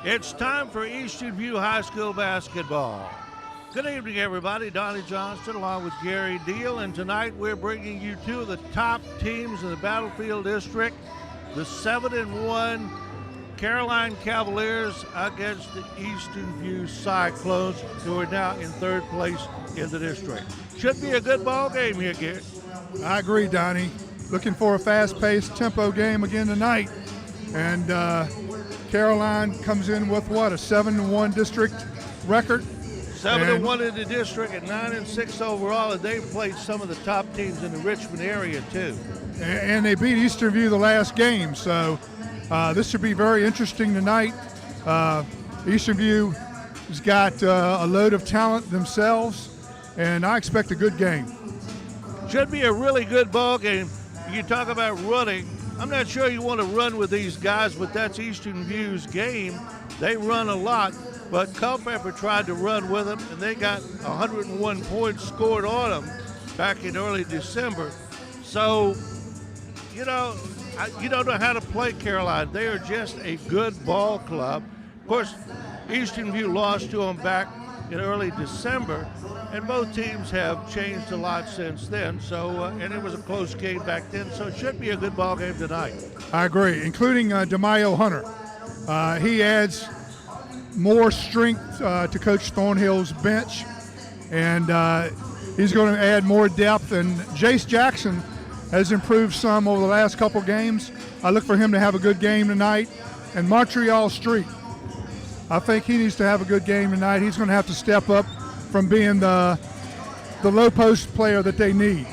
It's time for Eastern View High School basketball. Good evening, everybody. Donnie Johnston along with Gary Deal, and tonight we're bringing you two of the top teams in the Battlefield District, the 7-1 Caroline Cavaliers against the Eastern View Cyclones, who are now in third place in the district. Should be a good ball game here, Gary. I agree, Donnie. Looking for a fast-paced tempo game again tonight. And Caroline comes in with what, a 7-1 district record? 7-1 in the district and 9-6 overall, and they've played some of the top teams in the Richmond area too. And they beat Eastern View the last game, so this should be very interesting tonight. Eastern View has got a load of talent themselves, and I expect a good game. Should be a really good ball game. You talk about running. I'm not sure you want to run with these guys, but that's Eastern View's game. They run a lot, but Culpeper tried to run with them, and they got 101 points scored on them back in early December. So, you don't know how to play Caroline. They are just a good ball club. Of course, Eastern View lost to them back in early December, and both teams have changed a lot since then. So, and it was a close game back then, so it should be a good ball game tonight. I agree, including DeMaio Hunter. He adds more strength to Coach Thornhill's bench, and he's going to add more depth. And Jace Jackson has improved some over the last couple games. I look for him to have a good game tonight. And Montreal Street, I think he needs to have a good game tonight. He's going to have to step up from being the low post player that they need.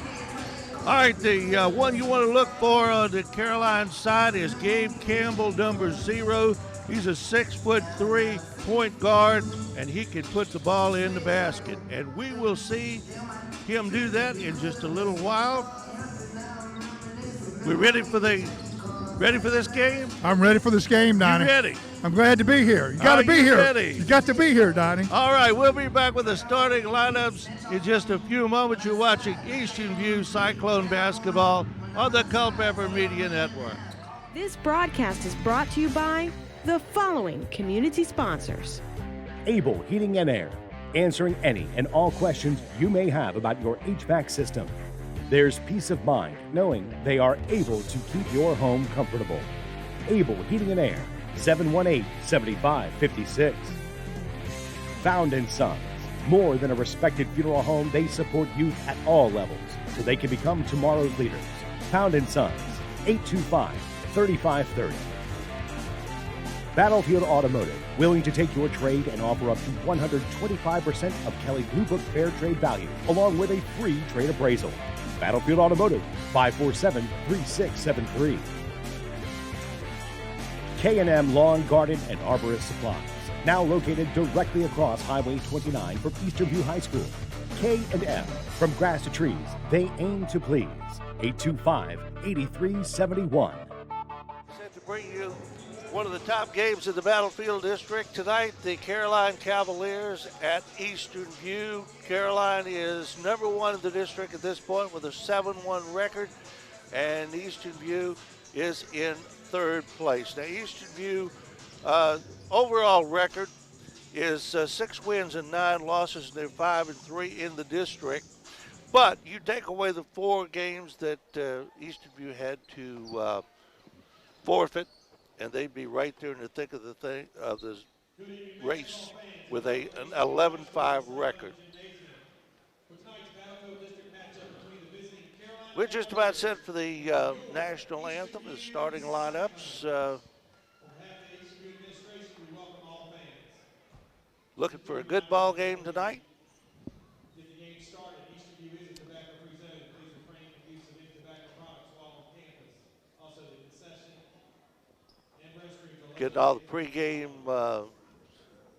All right, the one you want to look for on the Caroline side is Gabe Campbell, number 0. He's a 6'3" point guard, and he can put the ball in the basket. And we will see him do that in just a little while. We ready for this game? I'm ready for this game, Donnie. You ready? I'm glad to be here. You got to be here. Ready? You got to be here, Donnie. All right, we'll be back with the starting lineups in just a few moments. You're watching Eastern View Cyclone basketball on the Culpeper Media Network. This broadcast is brought to you by the following community sponsors. Able Heating and Air, answering any and all questions you may have about your HVAC system. There's peace of mind knowing they are able to keep your home comfortable. Able Heating and Air, 718-7556. Found & Sons, more than a respected funeral home, they support youth at all levels so they can become tomorrow's leaders. Found & Sons, 825-3530. Battlefield Automotive, willing to take your trade and offer up to 125% of Kelly Blue Book Fair Trade value, along with a free trade appraisal. Battlefield Automotive, 547-3673. K&M Lawn, Garden, and Arborist Supplies, now located directly across Highway 29 from Eastern View High School. K&M, from grass to trees, they aim to please. 825-8371. Set to bring you one of the top games in the Battlefield District tonight, the Caroline Cavaliers at Eastern View. Caroline is number 1 in the district at this point with a 7-1 record, and Eastern View is in third place. Now, Eastern View overall record is 6 wins and 9 losses, and they're 5-3 in the district. But you take away the 4 games that Eastern View had to forfeit, and they'd be right there in the thick of the race with an 11-5 record. We're just about set for the national anthem, the starting lineups. Looking for a good ball game tonight. Getting all the pregame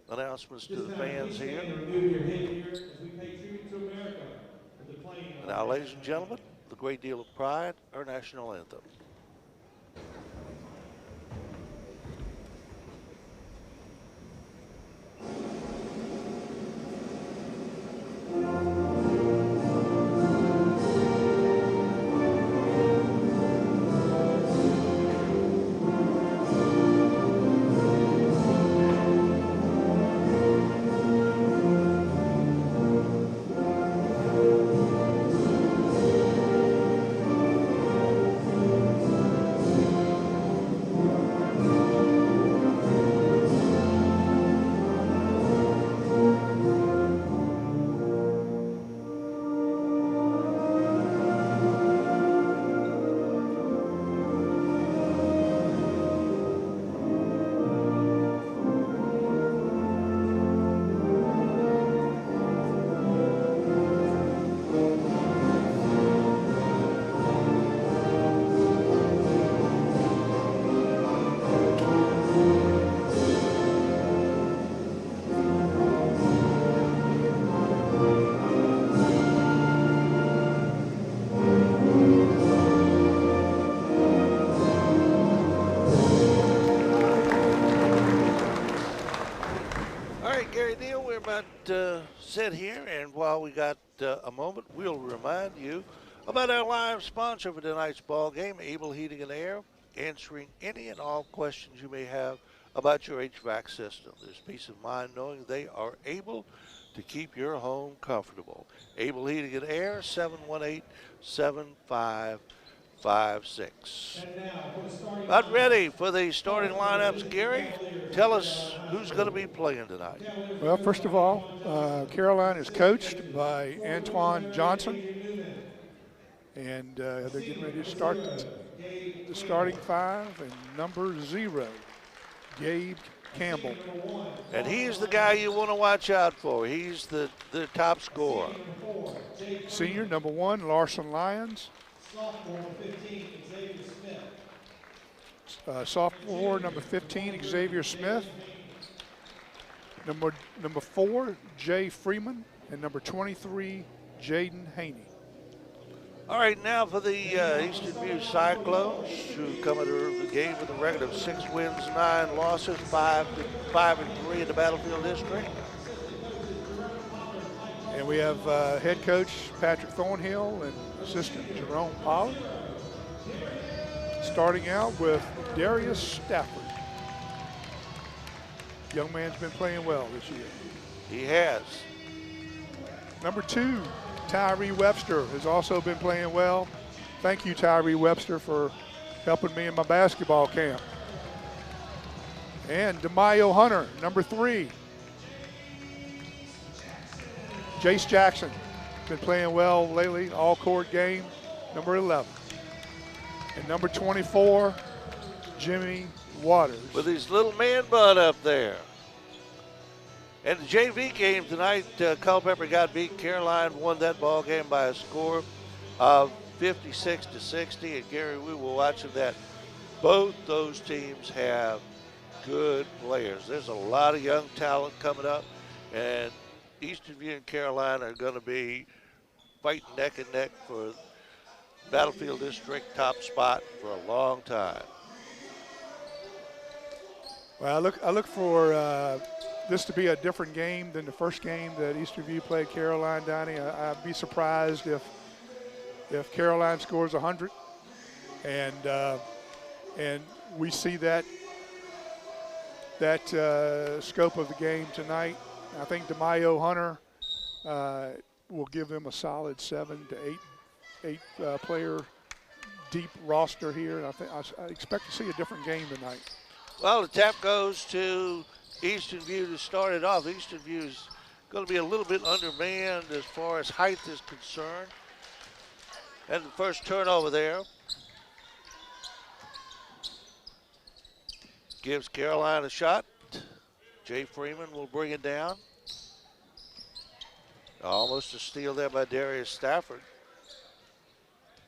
announcements to the fans here. And now, ladies and gentlemen, with a great deal of pride, our national anthem. right, Gary Neal, we're about set here, and while we got a moment, we'll remind you about our live sponsor for tonight's ball game, Able Heating and Air, answering any and all questions you may have about your HVAC system. There's peace of mind knowing they are able to keep your home comfortable. Able Heating and Air, 718-7556. About ready for the starting lineups, Gary. Tell us who's going to be playing tonight. Well, first of all, Caroline is coached by Antoine Johnson, and they're getting ready to start the starting five. And number 0, Gabe Campbell. And he's the guy you want to watch out for. He's the top scorer. Senior, number 1, Larson Lyons. Sophomore, number 15, Xavier Smith. Number 4, Jay Freeman. And number 23, Jaden Haney. All right, now for the Eastern View Cyclones, who come into the game with a record of 6 wins, 9 losses, 5-3 in the Battlefield District. And we have head coach Patrick Thornhill and assistant Jerome Pollard. Starting out with Darius Stafford. Young man's been playing well this year. He has. Number 2, Tyree Webster has also been playing well. Thank you, Tyree Webster, for helping me in my basketball camp. And DeMaio Hunter, number 3. Jace Jackson, been playing well lately, all-court game, number 11. And number 24, Jimmy Waters. With his little man bun up there. And the JV game tonight, Culpeper got beat. Caroline won that ball game by a score of 56-60. And Gary, we were watching that. Both those teams have good players. There's a lot of young talent coming up, and Eastern View and Caroline are going to be fighting neck and neck for Battlefield District top spot for a long time. Well, I look for this to be a different game than the first game that Eastern View played Caroline, Donnie. I'd be surprised if Caroline scores 100, and we see that scope of the game tonight. I think DeMaio Hunter will give them a solid 7 to 8 player deep roster here. And I expect to see a different game tonight. Well, the tap goes to Eastern View to start it off. Eastern View is going to be a little bit undermanned as far as height is concerned. And the first turnover there gives Caroline a shot. Jay Freeman will bring it down. Almost a steal there by Darius Stafford.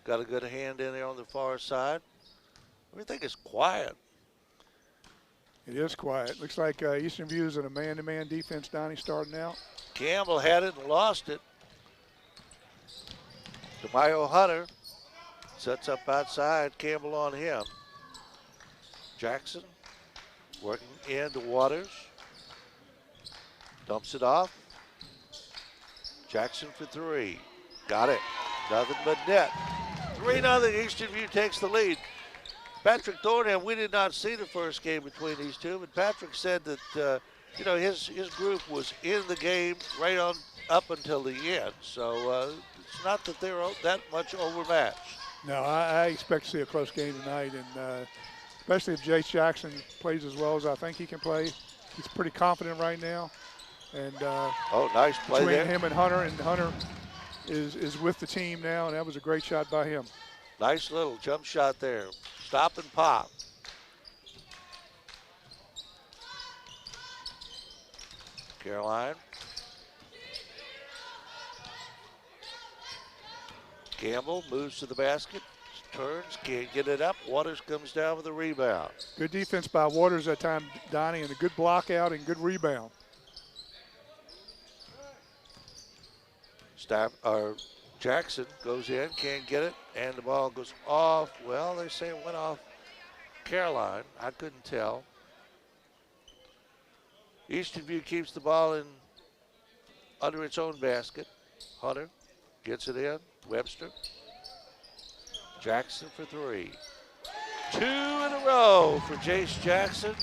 Got a good hand in there on the far side. Everything is quiet. It is quiet. Looks like Eastern View is in a man-to-man defense, Donnie, starting out. Campbell had it and lost it. DeMaio Hunter sets up outside. Campbell on him. Jackson working into Waters. Dumps it off. Jackson for 3. Got it. Nothing but net. 3-0. Eastern View takes the lead. Patrick Thornhill, we did not see the first game between these two, but Patrick said that his group was in the game right on up until the end. So it's not that they're that much overmatched. No, I expect to see a close game tonight, and especially if Jace Jackson plays as well as I think he can play. He's pretty confident right now. And nice play between there. him and Hunter is with the team now, and that was a great shot by him. Nice little jump shot there. Stop and pop. Caroline. Campbell moves to the basket, turns, can't get it up. Waters comes down with a rebound. Good defense by Waters that time, Donnie, and a good block out and good rebound. Jackson goes in, can't get it, and the ball goes off. Well, they say it went off Caroline. I couldn't tell. Eastern View keeps the ball in under its own basket. Hunter gets it in. Webster. Jackson for three. 2 in a row for Jace Jackson.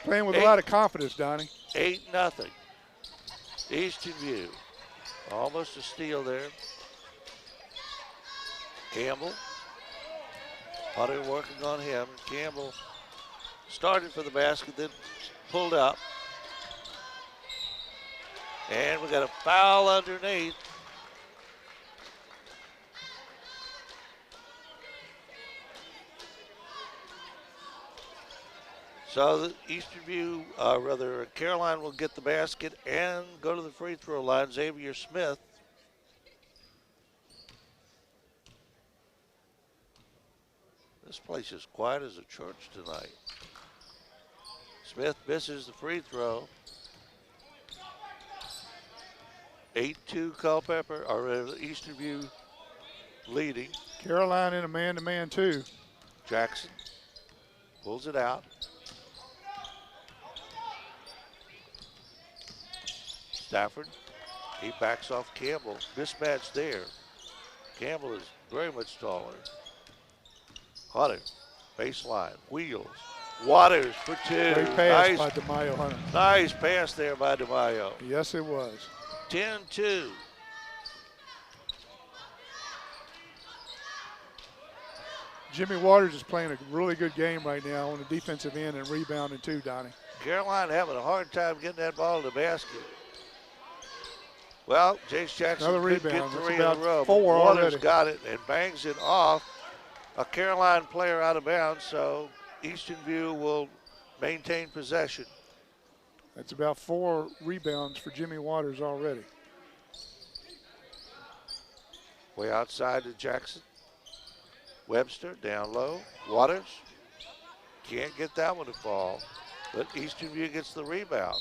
Playing with a lot of confidence, Donnie. 8-0. Eastern View. Almost a steal there. Campbell. Hunter working on him. Campbell started for the basket, then pulled up. And we got a foul underneath. So the Eastern View, Caroline will get the basket and go to the free throw line. Xavier Smith. This place is quiet as a church tonight. Smith misses the free throw. 8-2 Culpeper, or Eastern View leading. Caroline in a man-to-man, too. Jackson pulls it out. Stafford, he backs off Campbell. Mismatch there. Campbell is very much taller. Hunter, baseline, wheels. Waters for two. Great pass by DeMaio Hunter. Nice pass there by DeMaio. Yes, it was. 10-2. Jimmy Waters is playing a really good game right now on the defensive end and rebounding too, Donnie. Caroline having a hard time getting that ball to the basket. Well, Jace Jackson Another could rebound. get That's 3 in a about row. 4 Waters already. got it and bangs it off a Caroline player out of bounds, so Eastern View will maintain possession. That's about 4 rebounds for Jimmy Waters already. Way outside to Jackson. Webster down low. Waters can't get that one to fall, but Eastern View gets the rebound.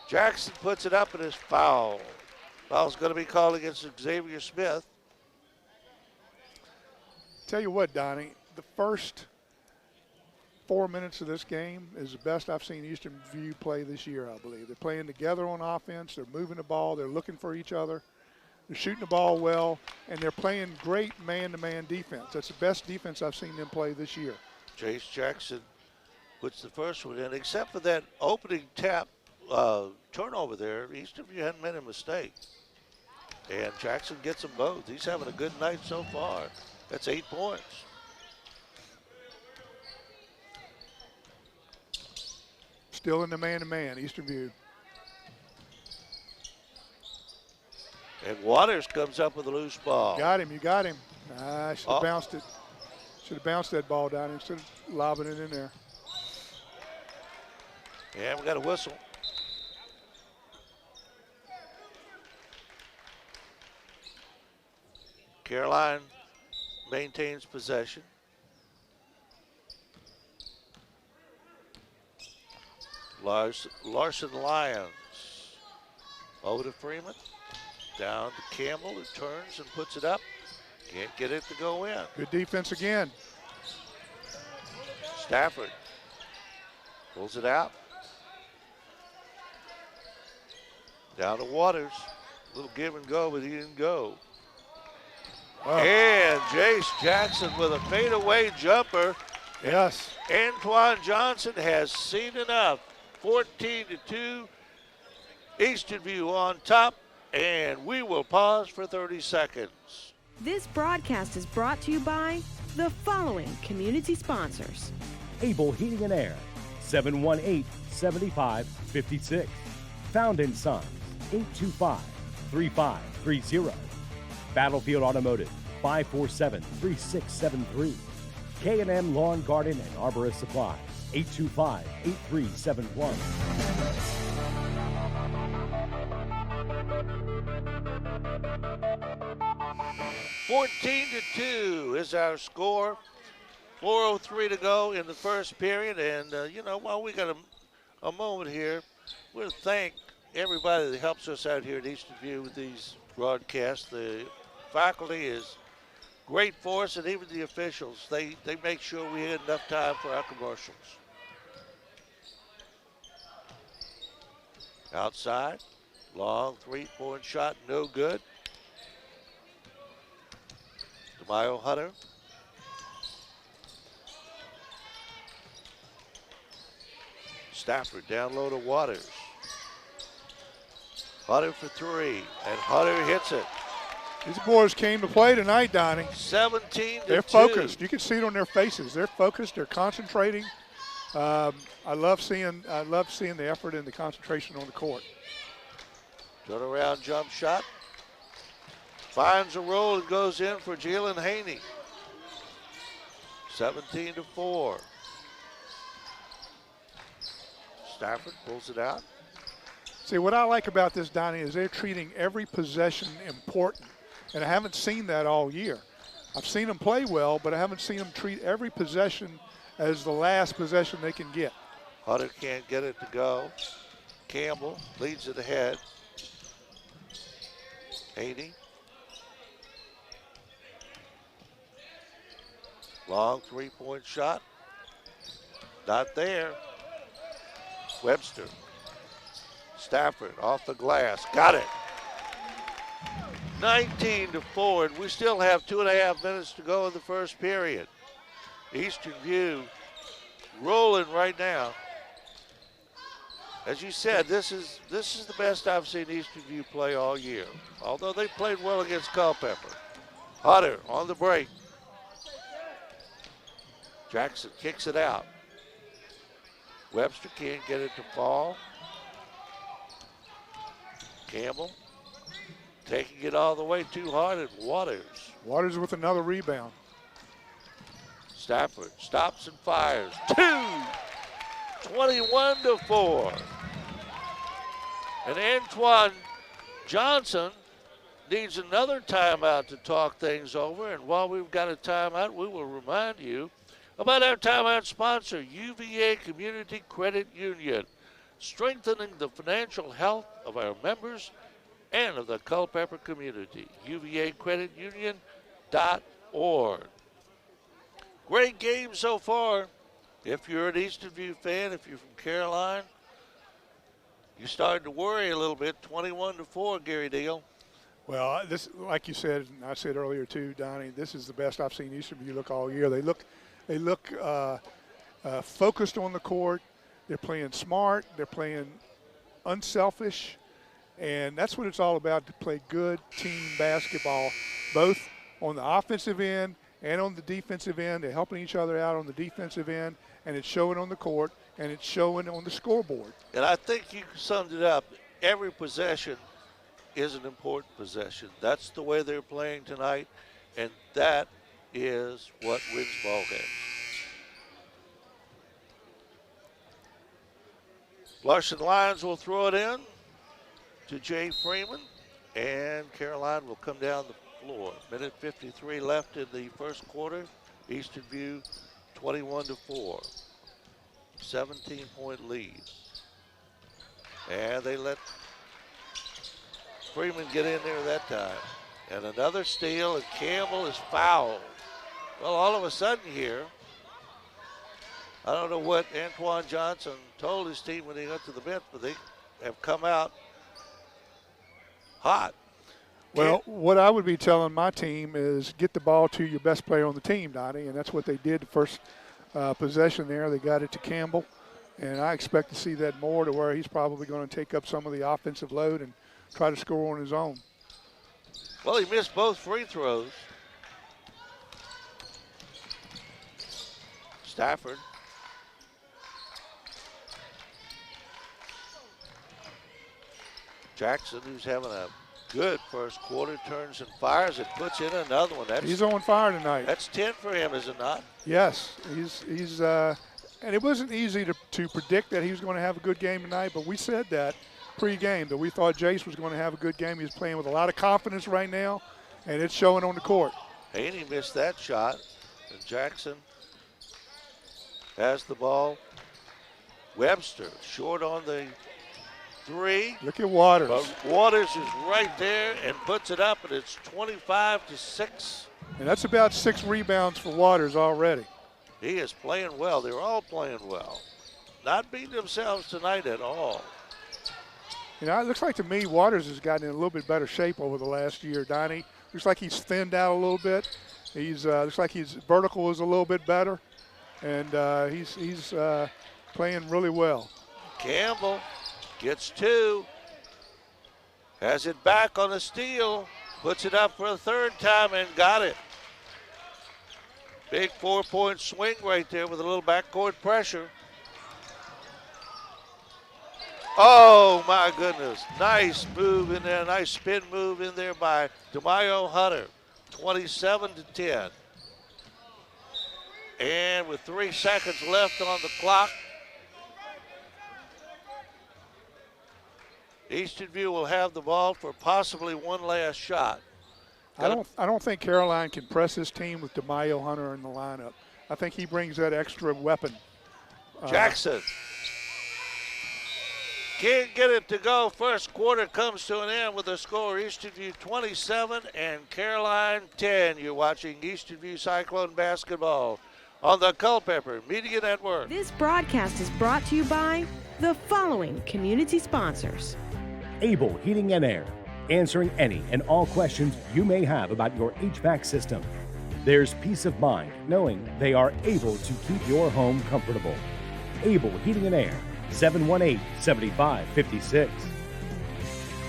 Jackson puts it up and is fouled. Foul's going to be called against Xavier Smith. Tell you what, Donnie, the first 4 minutes of this game is the best I've seen Eastern View play this year, I believe. They're playing together on offense. They're moving the ball. They're looking for each other. They're shooting the ball well, and they're playing great man-to-man defense. That's the best defense I've seen them play this year. Jace Jackson puts the first one in, except for that opening tap turnover there. Eastern View hadn't made a mistake. And Jackson gets them both. He's having a good night so far. That's 8 points. Still in the man-to-man, Eastern View. And Waters comes up with a loose ball. Got him, you got him. Should have bounced it. Should have bounced that ball down instead of lobbing it in there. Yeah, we got a whistle. Caroline maintains possession. Larson Lyons over to Freeman. Down to Campbell, who turns and puts it up. Can't get it to go in. Good defense again. Stafford pulls it out. Down to Waters. A little give and go, but he didn't go. Oh. And Jace Jackson with a fadeaway jumper. Yes. Antoine Johnson has seen enough. 14-2. Eastern View on top. And we will pause for 30 seconds. This broadcast is brought to you by the following community sponsors. Able Heating and Air, 718-7556. Found in Sons, 825-3530. Battlefield Automotive, 547-3673. K&M Lawn, Garden, and Arborist Supply, 825-8371. 14-2 is our score. 4:03 to go in the first period. And, while we got a moment here, we'll thank everybody that helps us out here at Eastern View with these broadcasts. The faculty is great for us, and even the officials. They make sure we had enough time for our commercials. Outside, long three-point shot, no good. DeMaio Hunter. Stafford down low to Waters. Hunter for three, and Hunter hits it. These boys came to play tonight, Donnie. 17 to 2. They're focused. You can see it on their faces. They're focused. They're concentrating. I love seeing the effort and the concentration on the court. Turnaround jump shot. Finds a roll and goes in for Jalen Haney. 17 to 4. Stafford pulls it out. See, what I like about this, Donnie, is they're treating every possession important. And I haven't seen that all year. I've seen them play well, but I haven't seen them treat every possession as the last possession they can get. Hunter can't get it to go. Campbell leads it ahead. Haney. Long three-point shot. Not there. Webster. Stafford off the glass. Got it. 19 to 4, and we still have 2.5 minutes to go in the first period. Eastern View rolling right now. As you said, this is the best I've seen Eastern View play all year, although they played well against Culpeper. Hunter on the break. Jackson kicks it out. Webster can't get it to fall. Campbell taking it all the way too hard at Waters. Waters with another rebound. Stafford stops and fires. 21 to 4. And Antoine Johnson needs another timeout to talk things over. And while we've got a timeout, we will remind you about our timeout sponsor, UVA Community Credit Union, strengthening the financial health of our members and of the Culpeper community. UVACreditUnion.org. Great game so far. If you're an Eastern View fan, if you're from Caroline, you're starting to worry a little bit. 21 to 4, Gary Deal. Well, this, like you said, and I said earlier too, Donnie, this is the best I've seen Eastern View look all year. They look focused on the court. They're playing smart. They're playing unselfish. And that's what it's all about, to play good team basketball, both on the offensive end and on the defensive end. They're helping each other out on the defensive end, and it's showing on the court, and it's showing on the scoreboard. And I think you summed it up. Every possession is an important possession. That's the way they're playing tonight, and that is what wins ball games. Larson Lions will throw it in to Jay Freeman, and Caroline will come down the floor. Minute 53 left in the first quarter. Eastern View 21 to 4. 17-point lead. And they let Freeman get in there that time. And another steal, and Campbell is fouled. Well, all of a sudden here, I don't know what Antoine Johnson told his team when he went to the bench, but they have come out hot. Well, what I would be telling my team is get the ball to your best player on the team, Donnie, and that's what they did the first possession there. They got it to Campbell, and I expect to see that more, to where he's probably going to take up some of the offensive load and try to score on his own. Well, he missed both free throws. Stafford. Jackson, who's having a good first quarter, turns and fires and puts in another one. He's on fire tonight. That's 10 for him, is it not? Yes, he's and it wasn't easy to predict that he was going to have a good game tonight, but we said that pre-game, that we thought Jace was going to have a good game. He's playing with a lot of confidence right now, and it's showing on the court. Haney missed that shot, and Jackson has the ball. Webster short on the three. Look at Waters. But Waters is right there and puts it up, and it's 25 to 6. And that's about 6 rebounds for Waters already. He is playing well. They're all playing well. Not beating themselves tonight at all. You know, it looks like to me Waters has gotten in a little bit better shape over the last year, Donnie. Looks like he's thinned out a little bit. He's looks like his vertical is a little bit better, and he's playing really well. Campbell gets 2. Has it back on the steal. Puts it up for a third time and got it. Big 4-point swing right there with a little backcourt pressure. Oh, my goodness. Nice move in there. Nice spin move in there by DeMaio Hunter. 27-10. And with 3 seconds left on the clock, Eastern View will have the ball for possibly one last shot. I don't think Caroline can press this team with DeMaio Hunter in the lineup. I think he brings that extra weapon. Jackson can't get it to go. First quarter comes to an end with the score Eastern View 27 and Caroline 10. You're watching Eastern View Cyclone basketball on the Culpeper Media Network. This broadcast is brought to you by the following community sponsors. Able Heating and Air, answering any and all questions you may have about your HVAC system. There's peace of mind knowing they are able to keep your home comfortable. Able Heating and Air, 718-7556.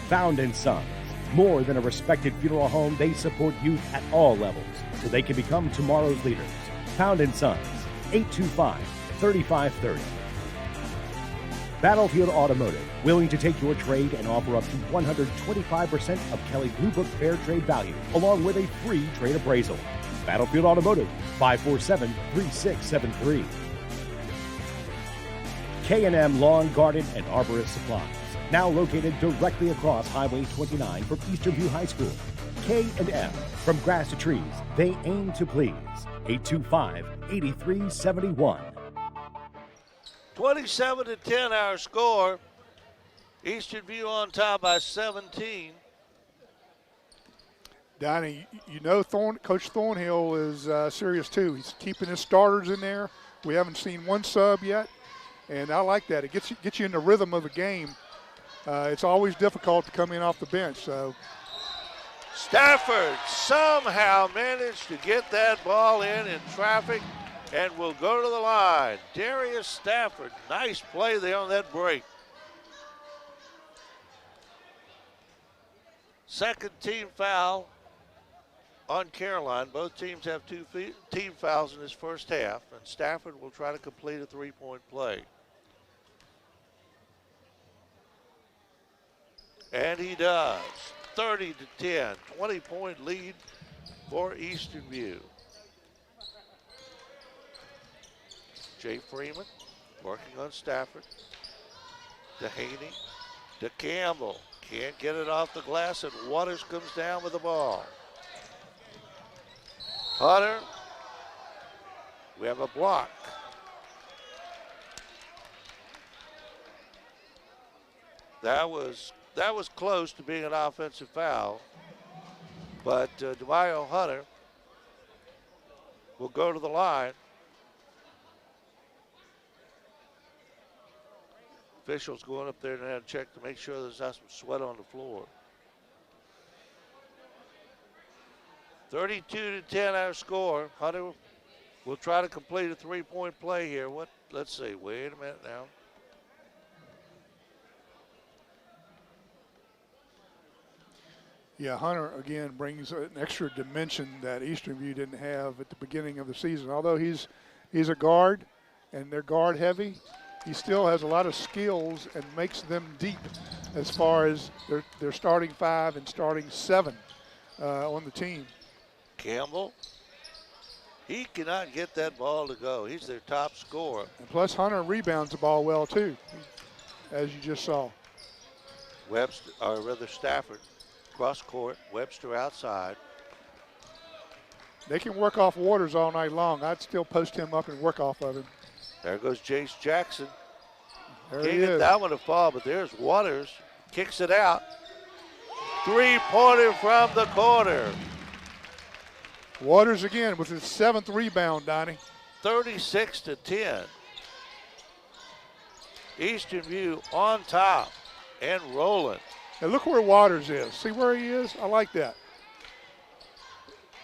Found & Sons, more than a respected funeral home, they support youth at all levels so they can become tomorrow's leaders. Found & Sons, 825-3530. Battlefield Automotive, willing to take your trade and offer up to 125% of Kelly Blue Book Fair Trade value, along with a free trade appraisal. Battlefield Automotive, 547-3673. K&M Lawn, Garden, and Arborist Supplies, now located directly across Highway 29 from Eastern View High School. K&M, from grass to trees, they aim to please. 825-8371. 27-10 our score. Eastern View on top by 17. Donnie, you know Coach Thornhill is serious too. He's keeping his starters in there. We haven't seen one sub yet, and I like that. It gets you in the rhythm of the game. It's always difficult to come in off the bench. So Stafford somehow managed to get that ball in traffic and will go to the line. Darius Stafford, nice play there on that break. Second team foul on Caroline. Both teams have 2 team fouls in this first half, and Stafford will try to complete a 3-point play. And he does. 30-10, 20-point lead for Eastern View. Jay Freeman working on Stafford. To Haney. To Campbell. Can't get it off the glass, and Waters comes down with the ball. Hunter. We have a block. That was close to being an offensive foul, but DeMaio Hunter will go to the line. Officials going up there and check to make sure there's not some sweat on the floor. 32-10 our score. Hunter will try to complete a 3-point play here. Let's see, wait a minute now. yeah, Hunter again brings an extra dimension that Eastern View didn't have at the beginning of the season. Although he's a guard and they're guard heavy, he still has a lot of skills and makes them deep as far as their starting 5 and starting 7 on the team. Campbell, he cannot get that ball to go. He's their top scorer. And plus Hunter rebounds the ball well too, as you just saw. Webster, or rather Stafford, cross court, Webster outside. They can work off Waters all night long. I'd still post him up and work off of him. There goes Jace Jackson. There Can't he get is. that one to fall, but there's Waters. Kicks it out. 3-pointer from the corner. Waters again with his 7th rebound, Donnie. 36-10. Eastern View on top. and rolling. And look where Waters is. See where he is? I like that.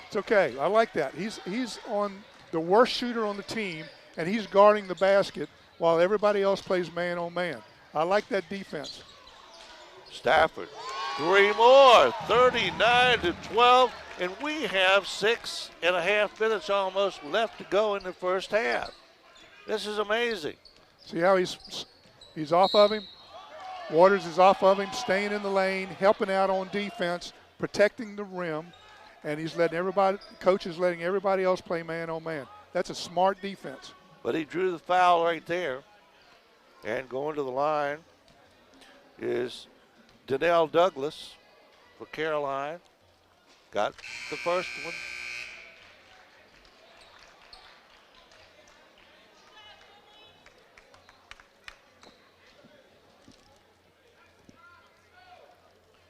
It's okay. I like that. He's on the worst shooter on the team, and he's guarding the basket while everybody else plays man on man. I like that defense. Stafford, 3 more, 39-12, and we have 6.5 minutes almost left to go in the first half. This is amazing. See how he's off of him? Waters is off of him, staying in the lane, helping out on defense, protecting the rim, and he's letting everybody, coach is letting everybody else play man on man. That's a smart defense. But he drew the foul right there. And going to the line is Donnell Douglas for Caroline. Got the first one.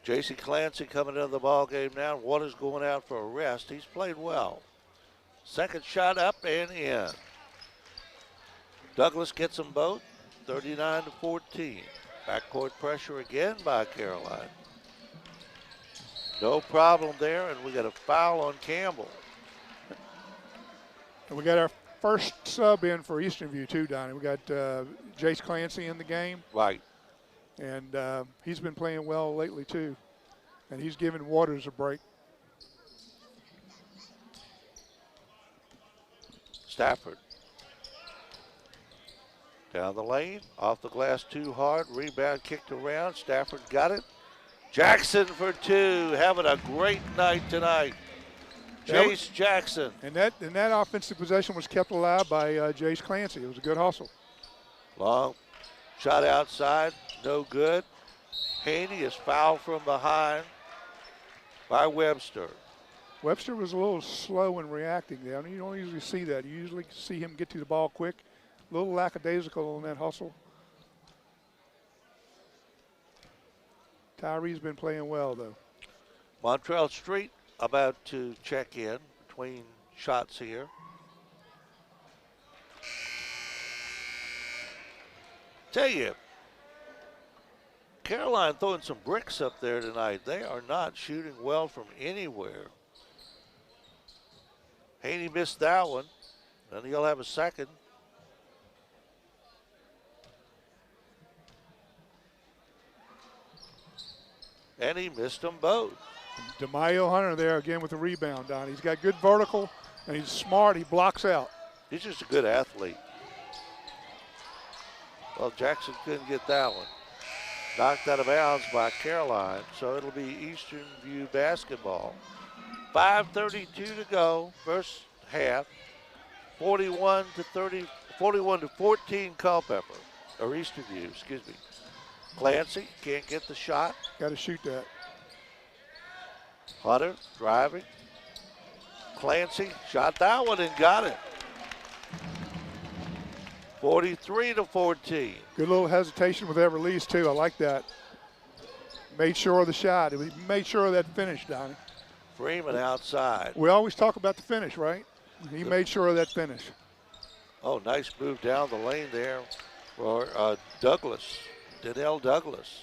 J.C. Clancy coming into the ball game now. Waters going out for a rest. He's played well. Second shot up and in. Douglas gets them both, 39-14. Backcourt pressure again by Caroline. No problem there, and we got a foul on Campbell. And we got our first sub in for Eastern View too, Donnie. We got Jace Clancy in the game. Right. And he's been playing well lately too. And he's giving Waters a break. Stafford. Down the lane, off the glass too hard, rebound kicked around. Stafford got it. Jackson for 2, having a great night tonight. Jace Jackson. And that offensive possession was kept alive by Jace Clancy. It was a good hustle. Long shot outside, no good. Haney is fouled from behind by Webster. Webster was a little slow in reacting there. I mean, you don't usually see that. You usually see him get to the ball quick. A little lackadaisical on that hustle. Tyree's been playing well, though. Montrell Street about to check in between shots here. Tell you, Caroline throwing some bricks up there tonight. They are not shooting well from anywhere. Haney missed that one, and he'll have a second. And he missed them both. DeMaio Hunter there again with the rebound, Don. He's got good vertical, and he's smart. He blocks out. He's just a good athlete. Well, Jackson couldn't get that one. Knocked out of bounds by Caroline, so it'll be Eastern View basketball. 5:32 to go, first half. 41-14 Culpeper, or Eastern View, excuse me. Clancy can't get the shot. Got to shoot that. Hunter driving. Clancy shot that one and got it. 43-14. Good little hesitation with that release, too. I like that. Made sure of the shot. He made sure of that finish, Donnie. Freeman outside. We always talk about the finish, right? He made sure of that finish. Oh, nice move down the lane there for Douglas. Donnell Douglas.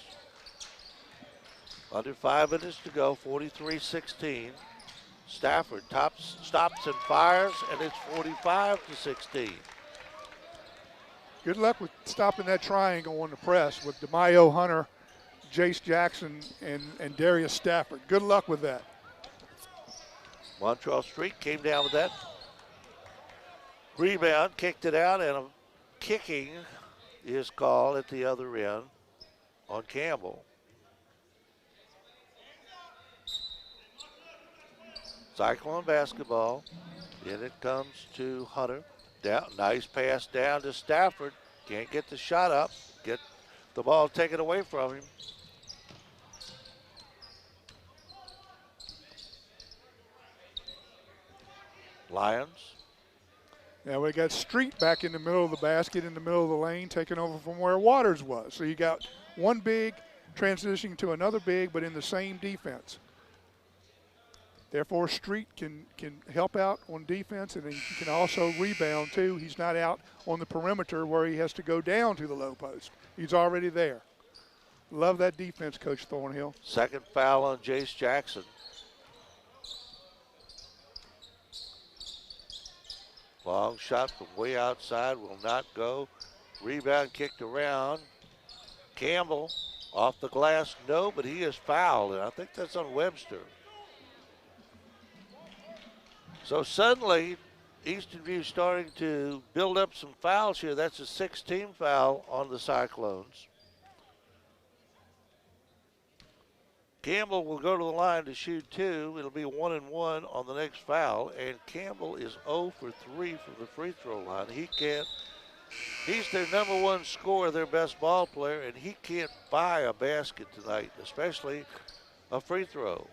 Under 5 minutes to go, 43-16. Stafford stops and fires, and it's 45-16. Good luck with stopping that triangle on the press with DeMaio Hunter, Jace Jackson, and Darius Stafford. Good luck with that. Montrell Street came down with that rebound, kicked it out, and a kicking is called at the other end on Campbell. Cyclone basketball. In it comes to Hunter. Down, nice pass down to Stafford. Can't get the shot up. Get the ball taken away from him. Lions. Now we got Street back in the middle of the basket, in the middle of the lane, taking over from where Waters was. So you got one big transitioning to another big, but in the same defense. Therefore, Street can help out on defense, and he can also rebound too. He's not out on the perimeter where he has to go down to the low post. He's already there. Love that defense, Coach Thornhill. Second foul on Jace Jackson. Long shot from way outside will not go. Rebound kicked around. Campbell off the glass, no, but he is fouled, and I think that's on Webster. So suddenly, Eastern View starting to build up some fouls here. That's a 6-team foul on the Cyclones. Campbell will go to the line to shoot 2. It'll be 1-1 on the next foul, and Campbell is 0 for 3 from the free throw line. He's their number 1 scorer, their best ball player, and he can't buy a basket tonight, especially a free throw.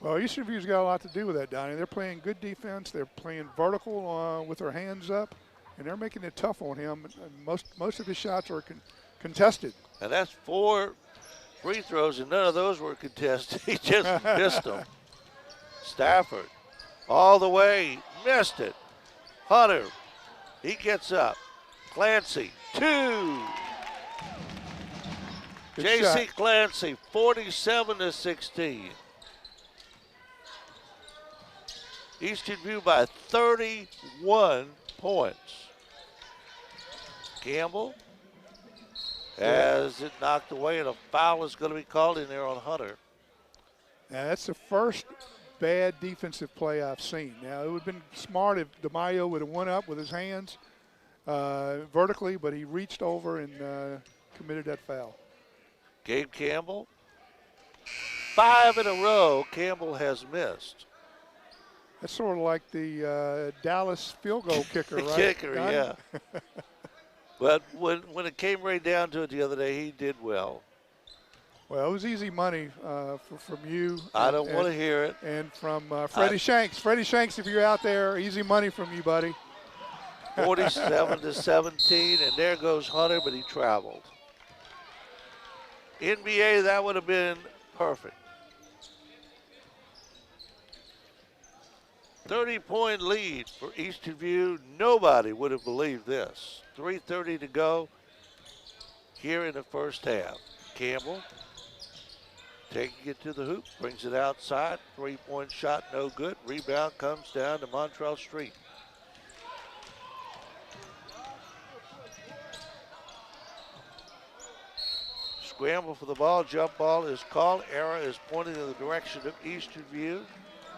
Well, Eastern View's got a lot to do with that, Donnie. They're playing good defense. They're playing vertical with their hands up, and they're making it tough on him. And most of his shots are contested. And that's 4 free throws, and none of those were contested. He just missed them. Stafford all the way, missed it. Hunter, he gets up. Clancy, 2. J.C. Clancy, 47-16. Eastern View by 31 points. Campbell has it knocked away, and a foul is going to be called in there on Hunter. Now, that's the first bad defensive play I've seen. Now, it would have been smart if DeMaio would have went up with his hands vertically, but he reached over and committed that foul. Gabe Campbell, 5 in a row Campbell has missed. That's sort of like the Dallas field goal kicker, right? Kicker, yeah. But when it came right down to it the other day, he did well. Well, it was easy money from you. I don't want to hear it. And from Freddie Shanks. Freddie Shanks, if you're out there, easy money from you, buddy. 47-17, and there goes Hunter, but he traveled. NBA, that would have been perfect. 30-point lead for Eastern View. Nobody would have believed this. 3:30 to go here in the first half. Campbell taking it to the hoop, brings it outside. 3-point shot, no good. Rebound comes down to Montrell Street. Scramble for the ball, jump ball is called. Error is pointing in the direction of Eastern View.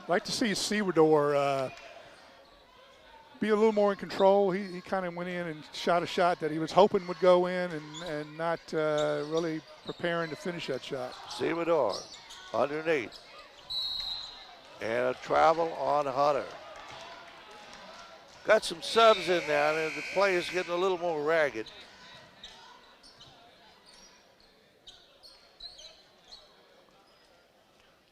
I'd like to see Sewador be a little more in control. He kind of went in and shot a shot that he was hoping would go in and not really preparing to finish that shot. Sewador underneath. And a travel on Hunter. Got some subs in now, and the play is getting a little more ragged.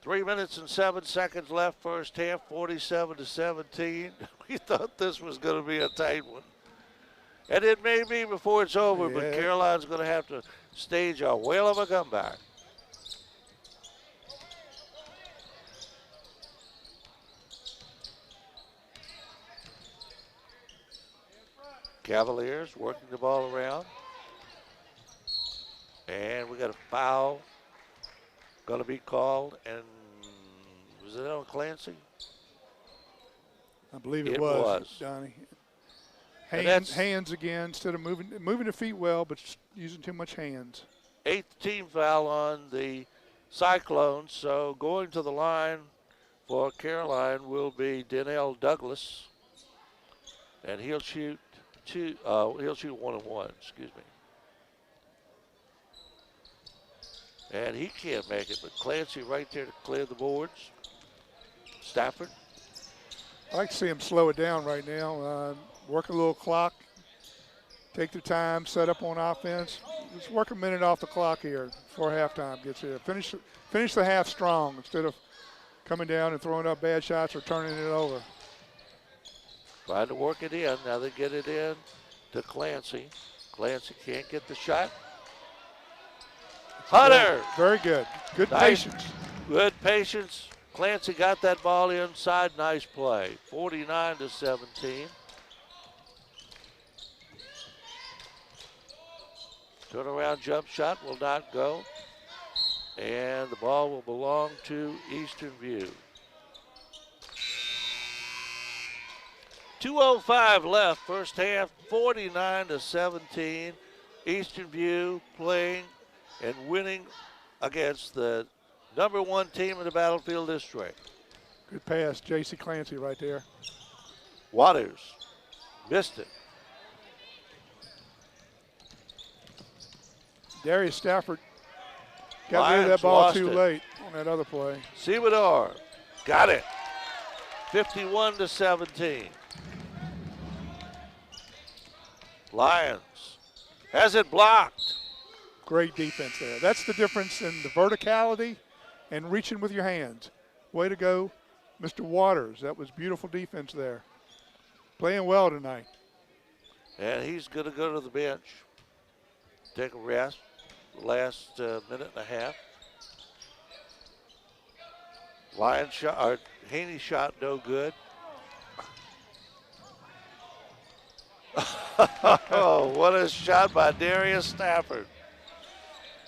Three minutes and 7 seconds left first half, 47-17. We thought this was going to be a tight one. And it may be before it's over, but Caroline's going to have to stage a whale of a comeback. Cavaliers working the ball around. And we got a foul going to be called, and was it on Clancy? I believe it was, Donnie. Hands again, instead of moving the feet well, but using too much hands. 8th team foul on the Cyclones, so going to the line for Caroline will be Denell Douglas, and he'll shoot 1-1, excuse me. And he can't make it, but Clancy right there to clear the boards. Stafford. I like to see him slow it down right now. Work a little clock, take their time, set up on offense. Just work a minute off the clock here before halftime gets here. Finish the half strong instead of coming down and throwing up bad shots or turning it over. Trying to work it in. Now they get it in to Clancy. Clancy can't get the shot. Hunter. Very good. Good nice. Patience. Good patience. Clancy got that ball inside. Nice play. 49-17. Turnaround jump shot will not go. And the ball will belong to Eastern View. 2:05 left, first half, 49-17. Eastern View playing and winning against the number 1 team in the Battlefield District. Good pass, J.C. Clancy right there. Waters missed it. Darius Stafford got rid of that ball too late on that other play. Sebador got it. 51-17. Lions has it blocked. Great defense there. That's the difference in the verticality and reaching with your hands. Way to go, Mr. Waters. That was beautiful defense there. Playing well tonight. And he's going to go to the bench. Take a rest. Last minute and a half. Lions shot, or Haney shot no good. Oh, what a shot by Darius Stafford.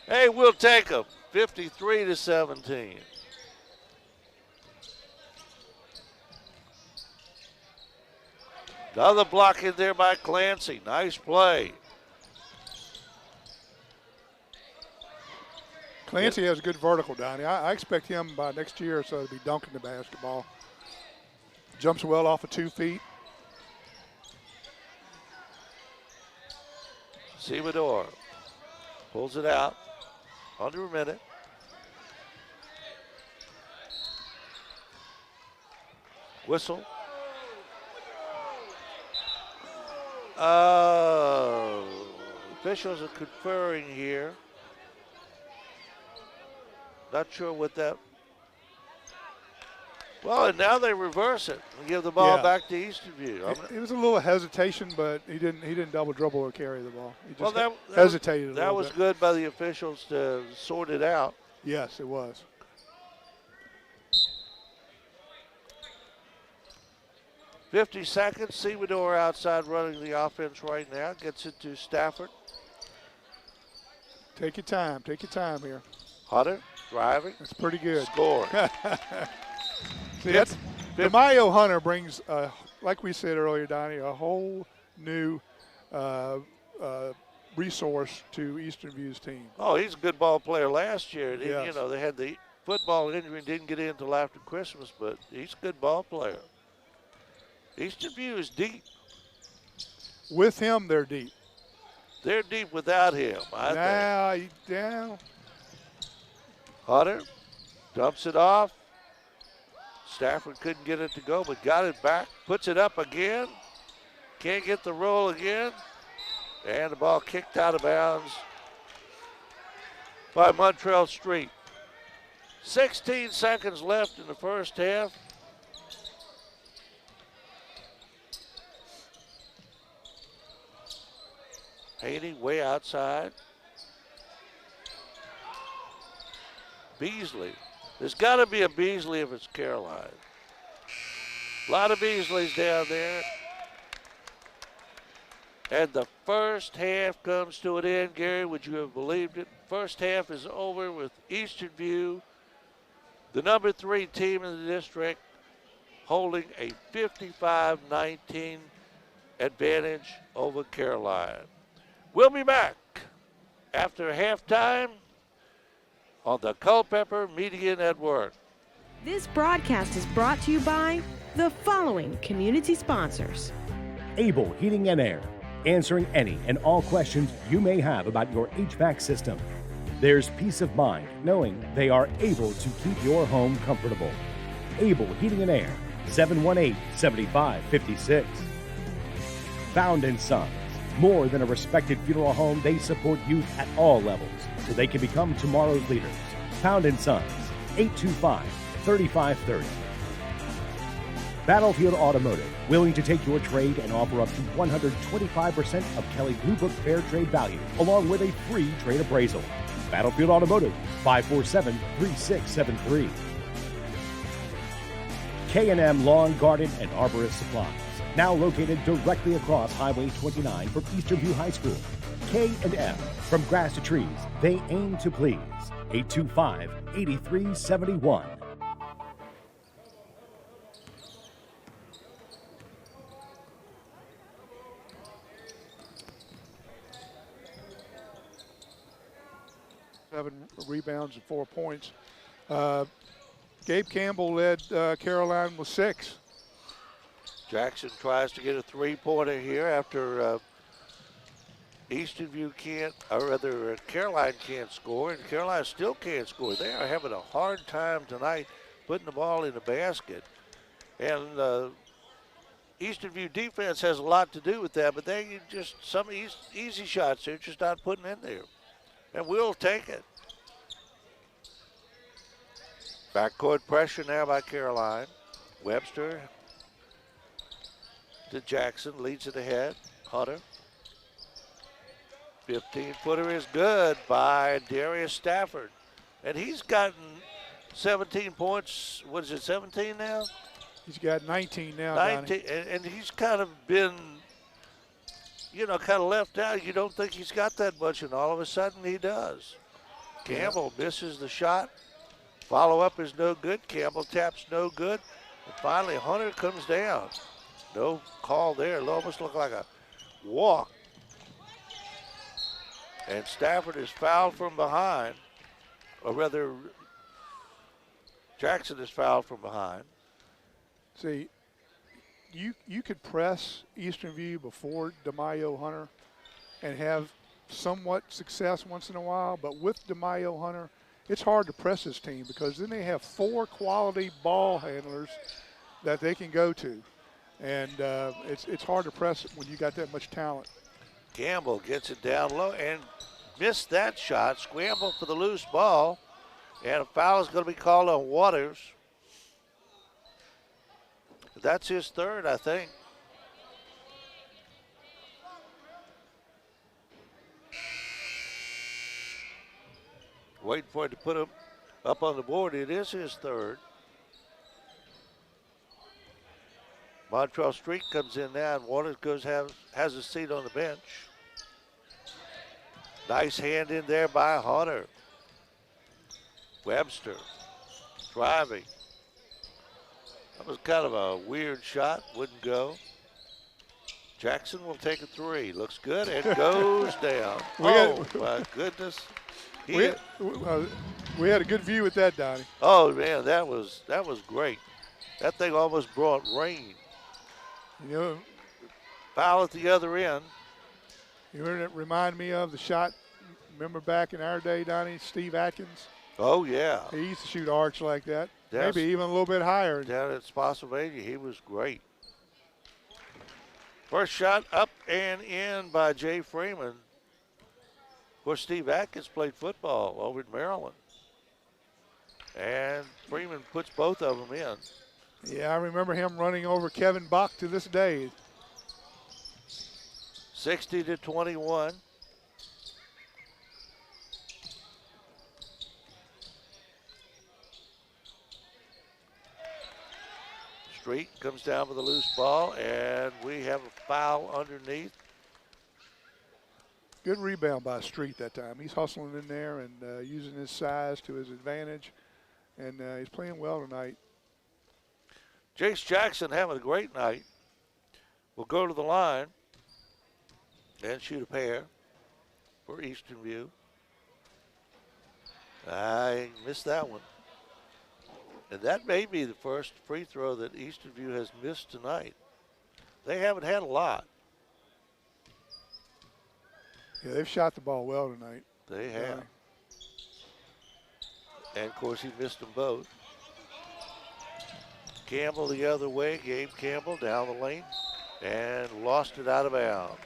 Hey, we'll take him. 53-17. Another block in there by Clancy. Nice play. Clancy has a good vertical, Donnie. I expect him by next year or so to be dunking the basketball. Jumps well off of 2 feet. Sebador pulls it out. Under a minute. Whistle. Officials are conferring here. Not sure what that. Well, and now they reverse it and give the ball back to Eastern View. It was a little hesitation, but he didn't double dribble or carry the ball. He just that hesitated a little bit. That was good by the officials to sort it out. Yes, it was. .50 seconds. Sebador outside running the offense right now. Gets it to Stafford. Take your time. Take your time here. Hunter driving. That's pretty good. Score. See, DeMaio Hunter brings, like we said earlier, Donnie, a whole new resource to Eastern View's team. Oh, he's a good ball player last year. Yes. You know, they had the football injury and didn't get in until after Christmas, but he's a good ball player. Eastern View is deep. With him, they're deep. They're deep without him, I think. Yeah. Hunter dumps it off. Stafford couldn't get it to go, but got it back. Puts it up again. Can't get the roll again. And the ball kicked out of bounds by Montreal Street. 16 seconds left in the first half. Haney way outside. Beasley. There's got to be a Beasley if it's Caroline. A lot of Beasleys down there. And the first half comes to an end. Gary, would you have believed it? First half is over with Eastern View, the number 3 team in the district, holding a 55-19 advantage over Caroline. We'll be back after halftime on the Culpeper Media Network. This broadcast is brought to you by the following community sponsors. Able Heating and Air, answering any and all questions you may have about your HVAC system. There's peace of mind knowing they are able to keep your home comfortable. Able Heating and Air, 718-7556. Found & Sons, more than a respected funeral home, they support youth at all levels so they can become tomorrow's leaders. Found & Sons, 825-3530. Battlefield Automotive, willing to take your trade and offer up to 125% of Kelley Blue Book Fair Trade value, along with a free trade appraisal. Battlefield Automotive, 547-3673. K&M Lawn, Garden, and Arborist Supplies, now located directly across Highway 29 from Eastern View High School. K&M, From grass to trees, they aim to please. 825-8371. Seven rebounds and 4 points. Gabe Campbell led Caroline with 6. Jackson tries to get a three-pointer here after Eastern View can't, or rather Caroline can't score, and Caroline still can't score. They are having a hard time tonight putting the ball in the basket. And Eastern View defense has a lot to do with that, but they just, some easy shots they're just not putting in there. And we'll take it. Backcourt pressure now by Caroline. Webster to Jackson, leads it ahead. Hunter. 15-footer is good by Darius Stafford. And he's gotten 17 points. What is it, 17 now? He's got 19 now, 19, and he's kind of been, you know, kind of left out. You don't think he's got that much, and all of a sudden he does. Campbell misses the shot. Follow-up is no good. Campbell taps no good. And finally, Hunter comes down. No call there. It almost looked like a walk. And Stafford is fouled from behind. Or rather, Jackson is fouled from behind. See, you could press Eastern View before DeMaio Hunter and have somewhat success once in a while, but with DeMaio Hunter, it's hard to press this team because then they have 4 quality ball handlers that they can go to. And it's hard to press it when you got that much talent. Campbell gets it down low and missed that shot. Scramble for the loose ball. And a foul is going to be called on Waters. That's his third, I think. Waiting for it to put him up on the board. It is his third. Montrell Street comes in now, and Waters has a seat on the bench. Nice hand in there by Hunter. Webster driving. That was kind of a weird shot, wouldn't go. Jackson will take a three. Looks good and goes down. My goodness. We had a good view with that, Donnie. Oh man, that was great. That thing almost brought rain. You know, foul at the other end. You heard it remind me of the shot. Remember back in our day, Donnie, Steve Atkins? Oh yeah. He used to shoot arcs like that. Yes. Maybe even a little bit higher. Down at Spotsylvania, he was great. First shot up and in by Jay Freeman. Of course, Steve Atkins played football over in Maryland. And Freeman puts both of them in. Yeah, I remember him running over Kevin Bach to this day. 60-21. Street comes down with a loose ball, and we have a foul underneath. Good rebound by Street that time. He's hustling in there and using his size to his advantage, and he's playing well tonight. Jace Jackson having a great night. Will go to the line and shoot a pair for Eastern View. I missed that one. And that may be the first free throw that Eastern View has missed tonight. They haven't had a lot. Yeah, they've shot the ball well tonight. They have. And, of course, he missed them both. Campbell the other way. Gabe Campbell down the lane and lost it out of bounds.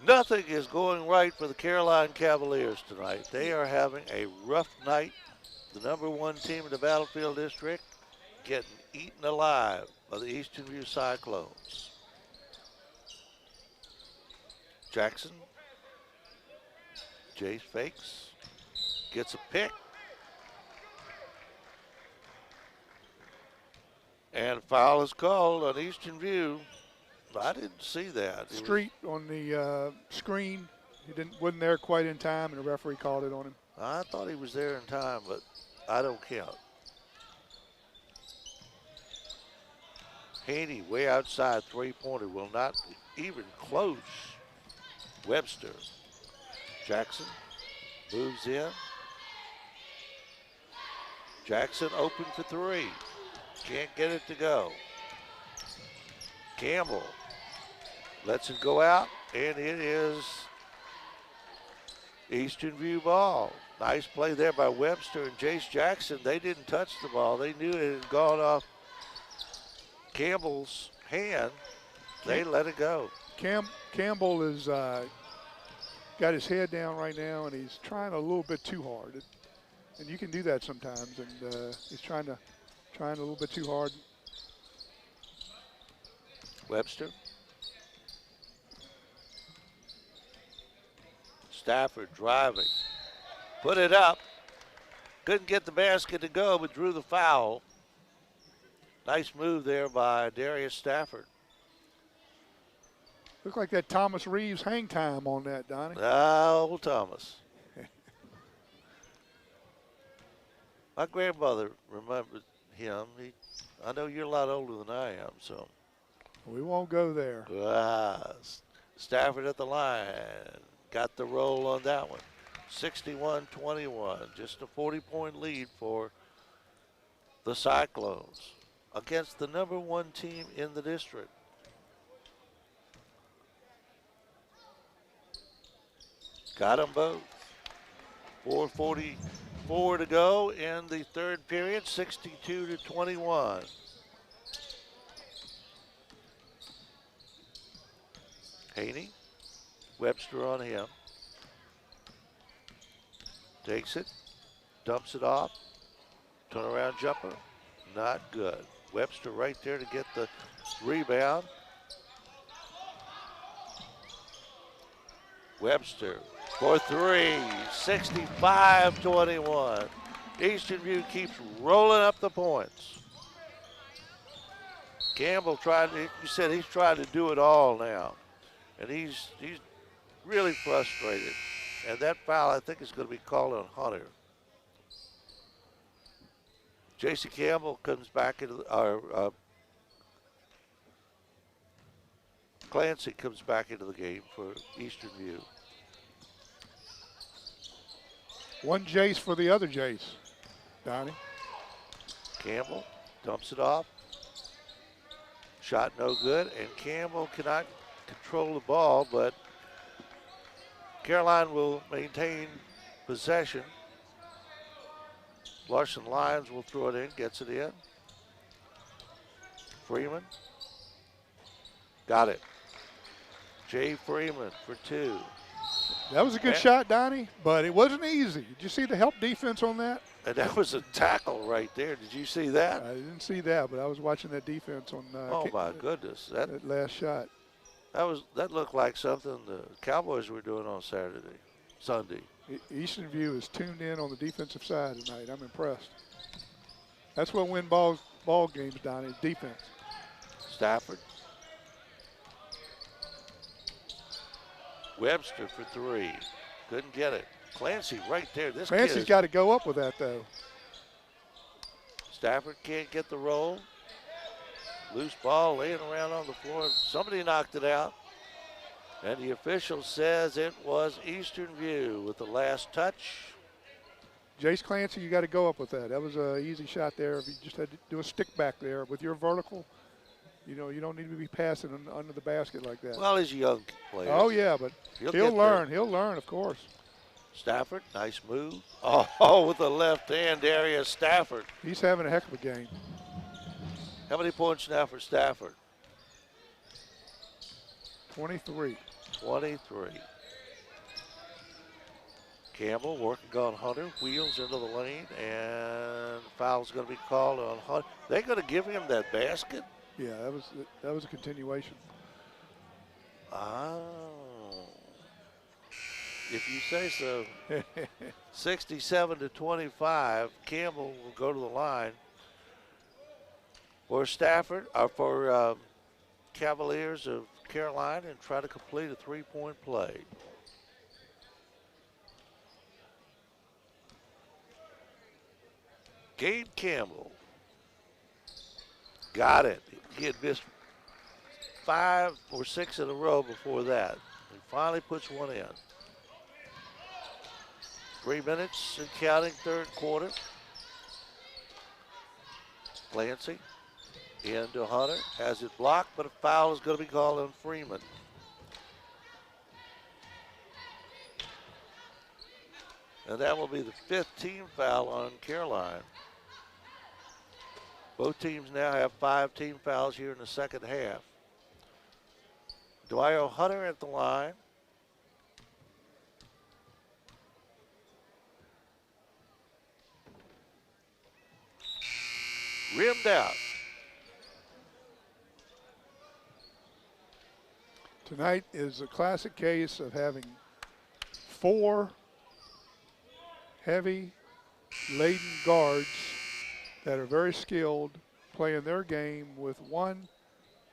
Nothing is going right for the Caroline Cavaliers tonight. They are having a rough night. The #1 team in the Battlefield District getting eaten alive by the Eastern View Cyclones. Jackson. Jace fakes. Gets a pick. And a foul is called on Eastern View. I didn't see that. Street on the screen. He wasn't there quite in time, and the referee called it on him. I thought he was there in time, but I don't count. Haney way outside, three-pointer, will not even close. Webster. Jackson moves in. Jackson open for three. Can't get it to go. Campbell lets it go out, and it is Eastern View ball. Nice play there by Webster and Jace Jackson. They didn't touch the ball. They knew it had gone off Campbell's hand. They let it go. Campbell is got his head down right now, and he's trying a little bit too hard. And you can do that sometimes, and he's trying a little bit too hard. Webster. Stafford driving. Put it up. Couldn't get the basket to go, but drew the foul. Nice move there by Darius Stafford. Looked like that Thomas Reeves hang time on that, Donnie. Oh, Thomas. My grandmother remembered him. I know you're a lot older than I am, so. We won't go there. Stafford at the line. Got the roll on that one. 61-21. Just a 40-point lead for the Cyclones against the #1 team in the district. Got them both. 4:44 to go in the third period, 62-21. Haney, Webster on him. Takes it, dumps it off. Turnaround jumper, not good. Webster right there to get the rebound. Webster for three, 65-21. Eastern View keeps rolling up the points. Campbell you said he's trying to do it all now. And he's really frustrated. And that foul, I think, is going to be called on Hunter. J.C. Campbell comes back into Clancy comes back into the game for Eastern View. One Jace for the other Jace, Donnie. Campbell dumps it off. Shot no good, and Campbell cannot control the ball, but Caroline will maintain possession. Larson Lyons will throw it in, gets it in. Freeman. Got it. Jay Freeman for two. That was a good shot, Donnie, but it wasn't easy. Did you see the help defense on that? And that was a tackle right there. Did you see that? I didn't see that, but I was watching that defense on oh, my goodness. That last shot. That looked like something the Cowboys were doing on Sunday. Eastern View is tuned in on the defensive side tonight. I'm impressed. That's what wins ball games, Donnie, defense. Stafford. Webster for three. Couldn't get it. Clancy right there. Clancy's got to go up with that, though. Stafford can't get the roll. Loose ball laying around on the floor. Somebody knocked it out. And the official says it was Eastern View with the last touch. Jace Clancy, you got to go up with that. That was an easy shot there. If you just had to do a stick back there with your vertical, you don't need to be passing under the basket like that. Well, he's a young player. Oh, yeah, but he'll learn. He'll learn, of course. Stafford, nice move. Oh, with the left hand area, Stafford. He's having a heck of a game. How many points now for Stafford? 23. 23. Campbell working on Hunter, wheels into the lane, and foul's going to be called on Hunter. They're going to give him that basket? Yeah, that was a continuation. Oh. If you say so. 67-25. Campbell will go to the line. For Stafford, or for Cavaliers of Caroline and try to complete a three-point play. Gabe Campbell got it. He had missed 5 or 6 in a row before that. He finally puts one in. 3 minutes and counting, third quarter. Clancy into Hunter, has it blocked, but a foul is going to be called on Freeman. And that will be the 5th team foul on Caroline. Both teams now have 5 team fouls here in the second half. Dwyer Hunter at the line. Rimmed out. Tonight is a classic case of having 4 heavy laden guards that are very skilled playing their game with one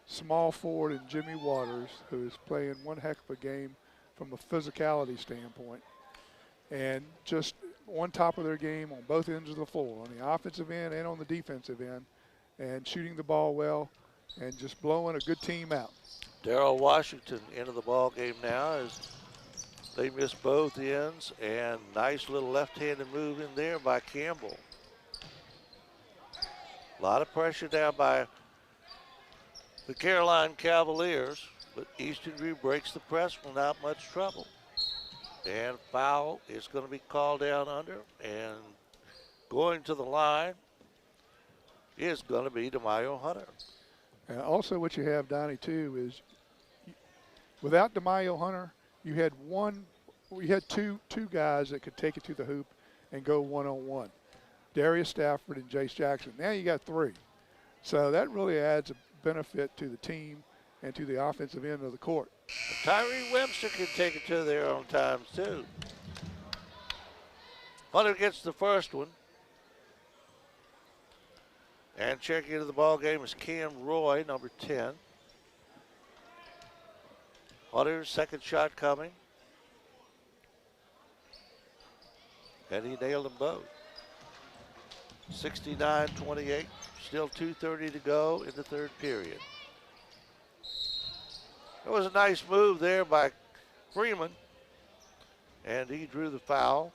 small forward in Jimmy Waters, who is playing one heck of a game from a physicality standpoint. And just on top of their game on both ends of the floor, on the offensive end and on the defensive end, and shooting the ball well and just blowing a good team out. Darrell Washington into the ball game now as they miss both ends, and nice little left-handed move in there by Campbell. A lot of pressure down by the Caroline Cavaliers, but Eastern View breaks the press without much trouble. And foul is going to be called down under, and going to the line is going to be DeMaio Hunter. And also what you have, Donnie, too, is without DeMaio Hunter, you had two guys that could take it to the hoop and go one-on-one. Darius Stafford and Jace Jackson. Now you got 3. So that really adds a benefit to the team and to the offensive end of the court. Tyree Webster can take it to their own times, too. Hunter gets the first one. And checking into the ball game is Cam Roy, number 10. Hunter's second shot coming. And he nailed them both. 69-28, still 2:30 to go in the third period. It was a nice move there by Freeman, and he drew the foul.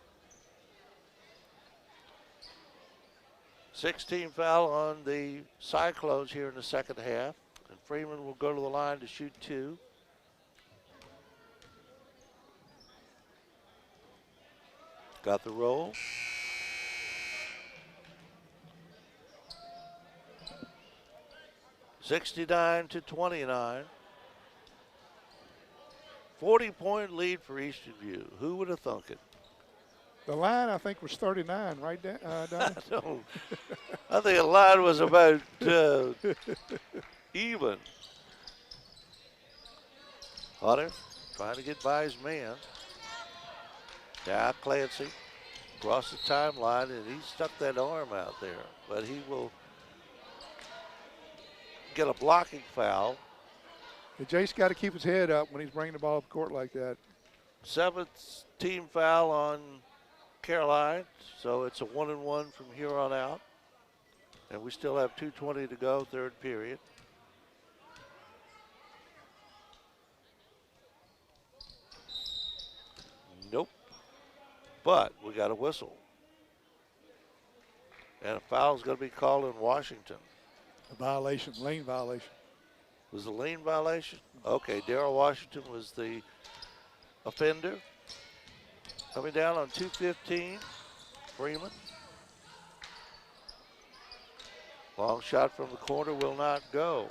16 foul on the Cyclones here in the second half, and Freeman will go to the line to shoot 2. Got the roll. (69-29). 40-point lead for Eastern View. Who would have thunk it? The line, I think, was 39, right, Donnie? I think the line was about even. Hunter trying to get by his man. Now Clancy across the timeline, and he stuck that arm out there. But he will get a blocking foul. Jace got to keep his head up when he's bringing the ball up court like that. 7th team foul on Caroline, so it's a 1-and-1 from here on out. And we still have 2:20 to go, third period. Nope. But we got a whistle. And a foul is going to be called in Washington. A violation, lane violation. Was the lane violation? Okay, Darrell Washington was the offender. Coming down on 2:15, Freeman. Long shot from the corner will not go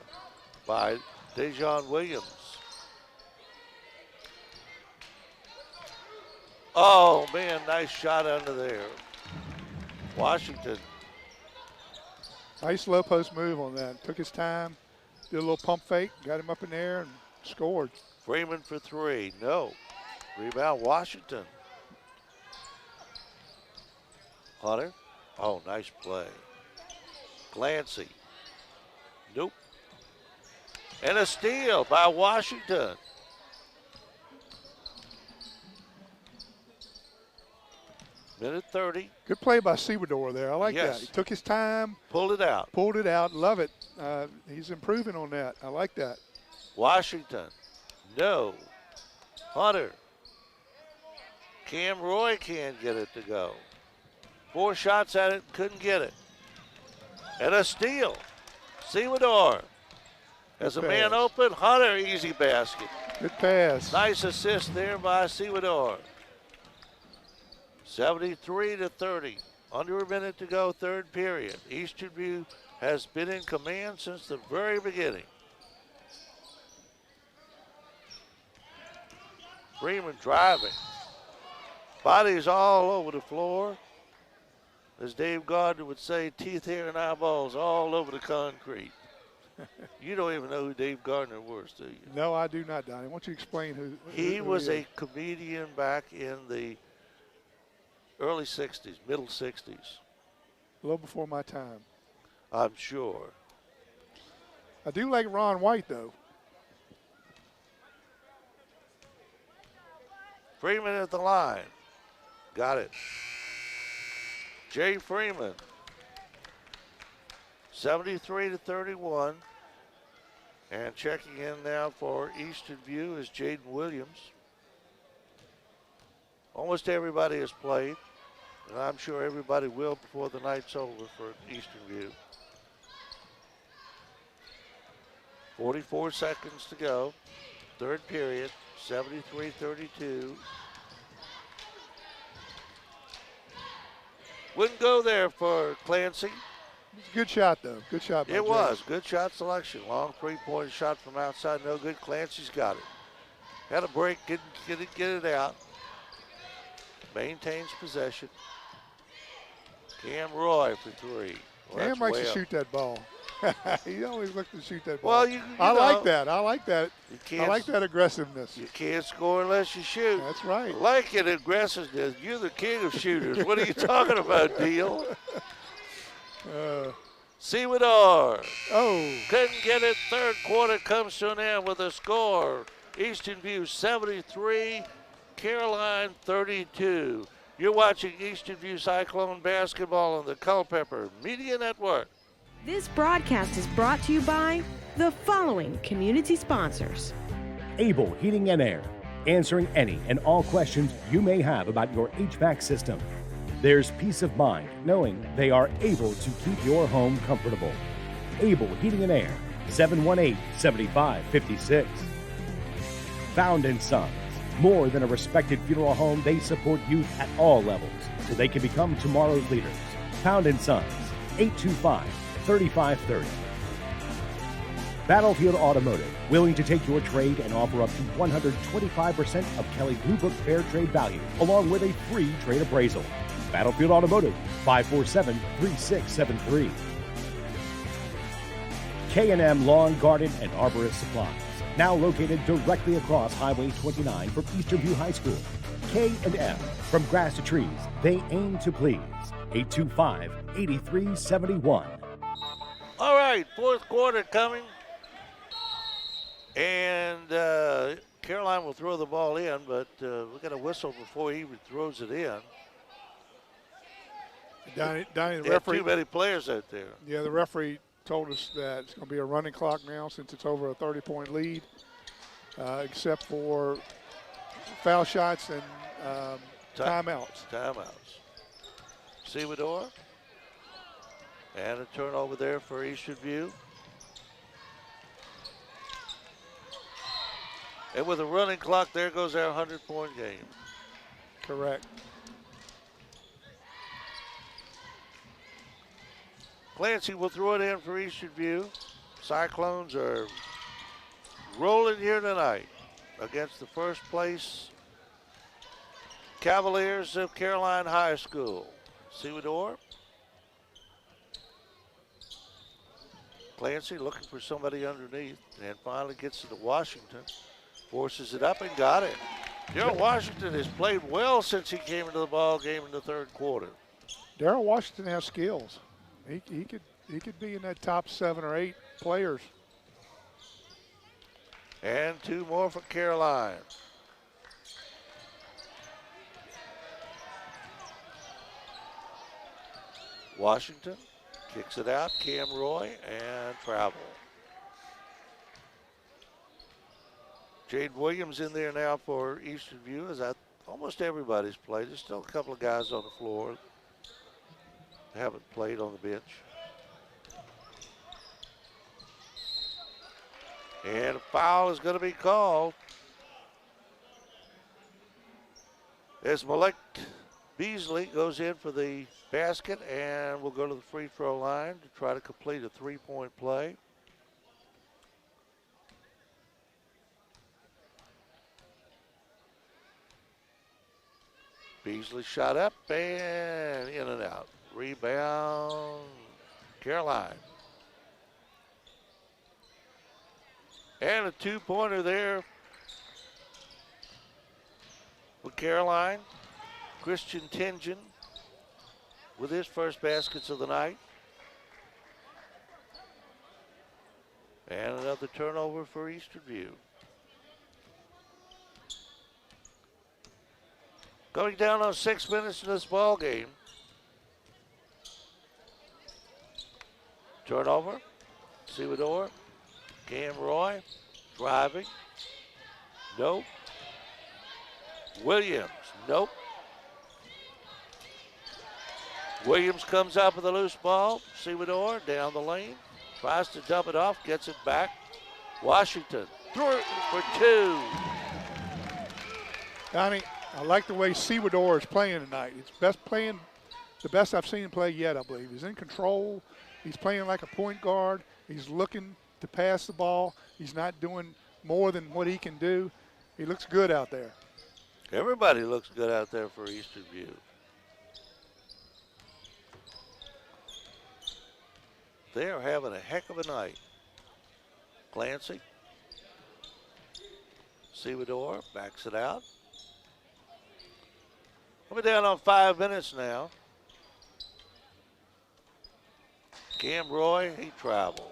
by Dejon Williams. Oh man, nice shot under there. Washington. Nice low post move on that. Took his time, did a little pump fake, got him up in the air and scored. Freeman for 3, no. Rebound Washington. Hunter, oh nice play. Clancy, nope. And a steal by Washington. Minute 30. Good play by Sebador there. I like Yes. that. He took his time, Pulled it out. pulled it out. Love it. He's improving on that. I like that. Washington. No. Hunter. Cam Roy can't get it to go. 4 shots at it, couldn't get it. And a steal. Sebador. As a man pass. open, Hunter, easy basket. Good pass. Nice assist there by Sebador. 73-30. Under a minute to go, third period. Eastern View has been in command since the very beginning. Freeman driving. Bodies all over the floor. As Dave Gardner would say, teeth, hair, and eyeballs all over the concrete. You don't even know who Dave Gardner was, do you? No, I do not, Donnie. Why don't you explain who He was is? a comedian back in the early 60s, middle 60s, A little before my time. I'm sure. I do like Ron White, though. Freeman at the line. Got it. Jay Freeman. 73-31. And checking in now for Eastern View is Jaden Williams. Almost everybody has played, and I'm sure everybody will before the night's over for Eastern View. 44 seconds to go. Third period, 73-32. Wouldn't go there for Clancy. It's a good shot, though. Good shot by It Jay. was. Good shot selection. Long three-point shot from outside. No good. Clancy's got it. Had a break. Didn't get it out. Maintains possession. Cam Roy for 3. Well, Cam that's likes way to up. shoot that ball. He always looks to shoot that ball. Well, you I know, like that. I like that. You I can't, like that aggressiveness. You can't score unless you shoot. That's right. Like it, aggressiveness. You're the king of shooters. What are you talking about, Deal? Sebador. Oh, Couldn't get it. Third quarter comes to an end with a score. Eastern View 73, Caroline 32. You're watching Eastern View Cyclone basketball on the Culpeper Media Network. This broadcast is brought to you by the following community sponsors. Able Heating and Air, answering any and all questions you may have about your HVAC system. There's peace of mind knowing they are able to keep your home comfortable. Able Heating and Air, 718-7556. Found and Sons, more than a respected funeral home, they support youth at all levels so they can become tomorrow's leaders. Found and Sons, 825-3530. Battlefield Automotive, willing to take your trade and offer up to 125% of Kelly Blue Book Fair Trade value, along with a free trade appraisal. Battlefield Automotive, 547-3673. K&M Lawn, Garden, and Arborist Supplies, now located directly across Highway 29 from Eastern View High School. K&M, from grass to trees, they aim to please. 825-8371. All right, fourth quarter coming. And Caroline will throw the ball in, but we got a whistle before he even throws it in. Donnie, the They have referee. too many players out there. Yeah, the referee told us that it's going to be a running clock now since it's over a 30-point lead, except for foul shots and timeouts. Timeouts. Sebador. And a turnover there for Eastern View. And with a running clock, there goes our 100-point game. Correct. Clancy will throw it in for Eastern View. Cyclones are rolling here tonight against the first place Cavaliers of Caroline High School. Sebador. Clancy looking for somebody underneath and finally gets it to Washington. Forces it up and got it. Darrell Washington has played well since he came into the ball game in the third quarter. Darrell Washington has skills. He could be in that top 7 or 8 players. And 2 more for Caroline. Washington kicks it out. Cam Roy and travel. Jade Williams in there now for Eastern View, as almost everybody's played. There's still a couple of guys on the floor that haven't played on the bench. And a foul is going to be called as Malik Beasley goes in for the basket and will go to the free throw line to try to complete a 3-point play. Beasley shot up and in and out. Rebound, Caroline. And a 2-pointer there for Caroline. Christian Tingen with his first baskets of the night. And another turnover for Eastern View. Going down on 6 minutes in this ball game. Turnover. Sewador. Cam Roy driving. Nope. Williams. Nope. Williams comes up with a loose ball. Sewador down the lane. Tries to dump it off. Gets it back. Washington through for 2. Donnie, I like the way Sewador is playing tonight. It's the best I've seen him play yet, I believe. He's in control. He's playing like a point guard. He's looking to pass the ball. He's not doing more than what he can do. He looks good out there. Everybody looks good out there for Eastern View. They are having a heck of a night. Clancy. Sewador backs it out. We're down on 5 minutes now. Cam Roy, he traveled.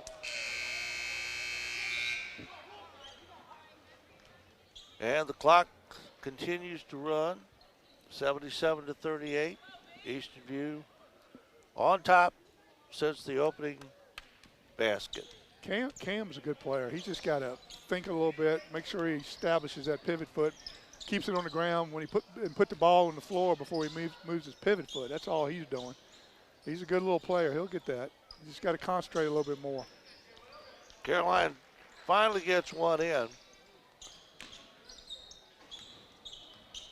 And the clock continues to run. 77-38. Eastern View on top since the opening basket. Cam's a good player. He's just got to think a little bit, make sure he establishes that pivot foot, keeps it on the ground when he put the ball on the floor before he moves his pivot foot. That's all he's doing. He's a good little player. He'll get that. He's just got to concentrate a little bit more. Caroline finally gets one in.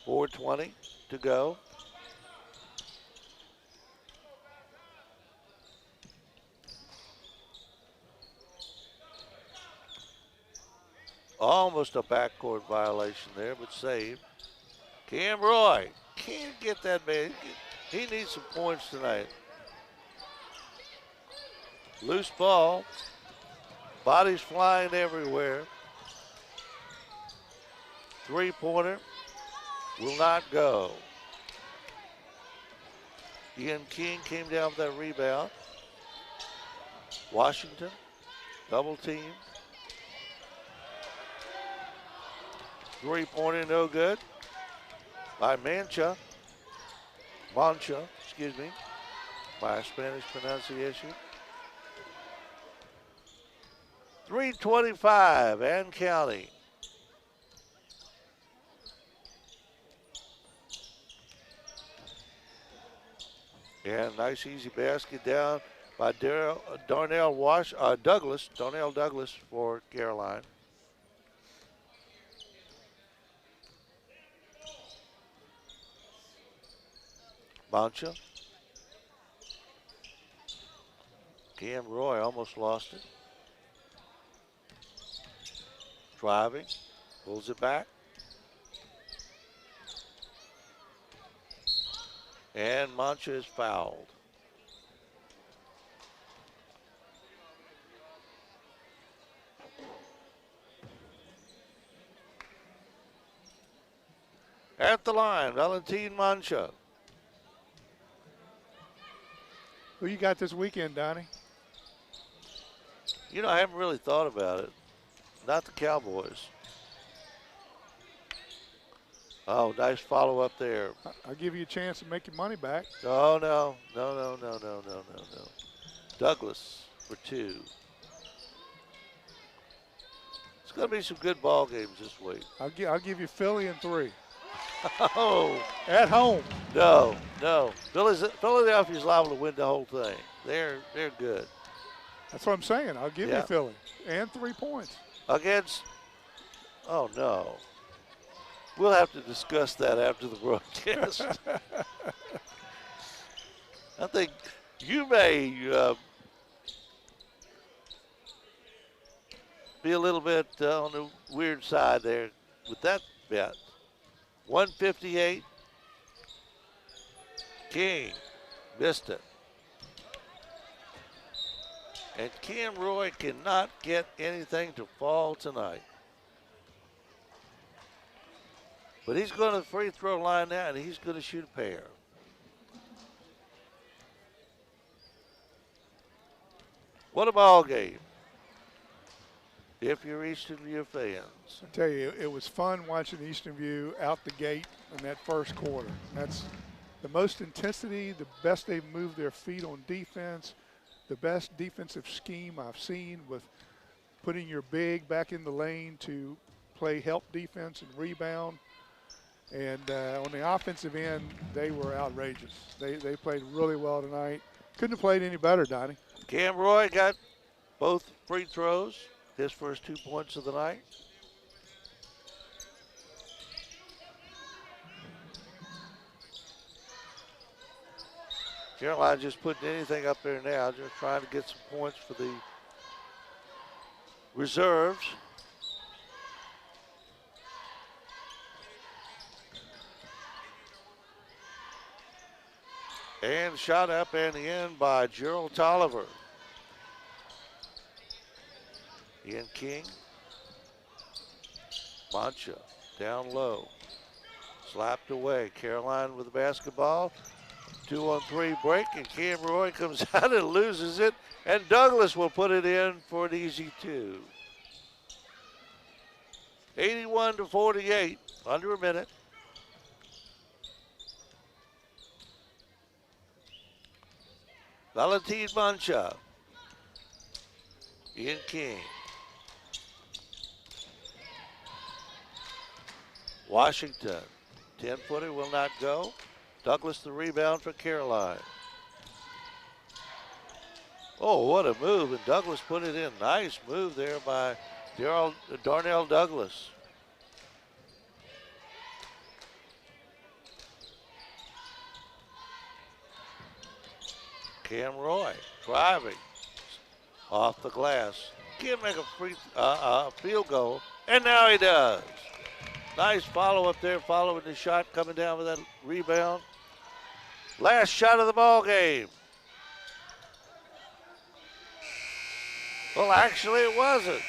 4:20 to go. Almost a backcourt violation there, but saved. Cam Roy can't get that man. He needs some points tonight. Loose ball. Bodies flying everywhere. 3-pointer will not go. Ian King came down with that rebound. Washington, double team. 3-pointer, no good. By Mancha, excuse me, by a Spanish pronunciation. 3:25 and counting. And nice easy basket down by Darnell Douglas for Caroline. Mancha. Cam Roy almost lost it. Driving, pulls it back. And Mancha is fouled. At the line, Valentin Mancha. Who you got this weekend, Donnie? You know, I haven't really thought about it. not the Cowboys. Oh, nice follow-up there. I'll give you a chance to make your money back. Oh, no. Douglas for 2. It's going to be some good ball games this week. I'll give you Philly in 3. Oh. At home. No. Philadelphia's liable to win the whole thing. They're good. That's what I'm saying. I'll give you Philly. And 3 points. Against, oh, no. We'll have to discuss that after the broadcast. I think you may be a little bit on the weird side there with that bet. 158. King missed it. And Cam Roy cannot get anything to fall tonight. But he's going to the free throw line now, and he's going to shoot a pair. What a ball game, if you're Eastern View fans. I tell you, it was fun watching Eastern View out the gate in that first quarter. That's the most intensity, the best they've moved their feet on defense, the best defensive scheme I've seen with putting your big back in the lane to play help defense and rebound. And on the offensive end, they were outrageous. They played really well tonight. Couldn't have played any better, Donnie. Cam Roy got both free throws, his first 2 points of the night. Caroline just putting anything up there now, just trying to get some points for the reserves. And shot up and in by Gerald Tolliver. Ian King. Mancha down low. Slapped away. Caroline with the basketball. 2-on-3 break, and Cam Roy comes out and loses it. And Douglas will put it in for an easy 2. 81-48, under a minute. Valentin Mancha. Ian King. Washington. 10-footer will not go. Douglas the rebound for Caroline. Oh, what a move. And Douglas put it in. Nice move there by Darnell Douglas. Cam Roy driving off the glass. Can't make a field goal, and now he does. Nice follow up there, following the shot, coming down with that rebound. Last shot of the ball game. Well, actually it wasn't.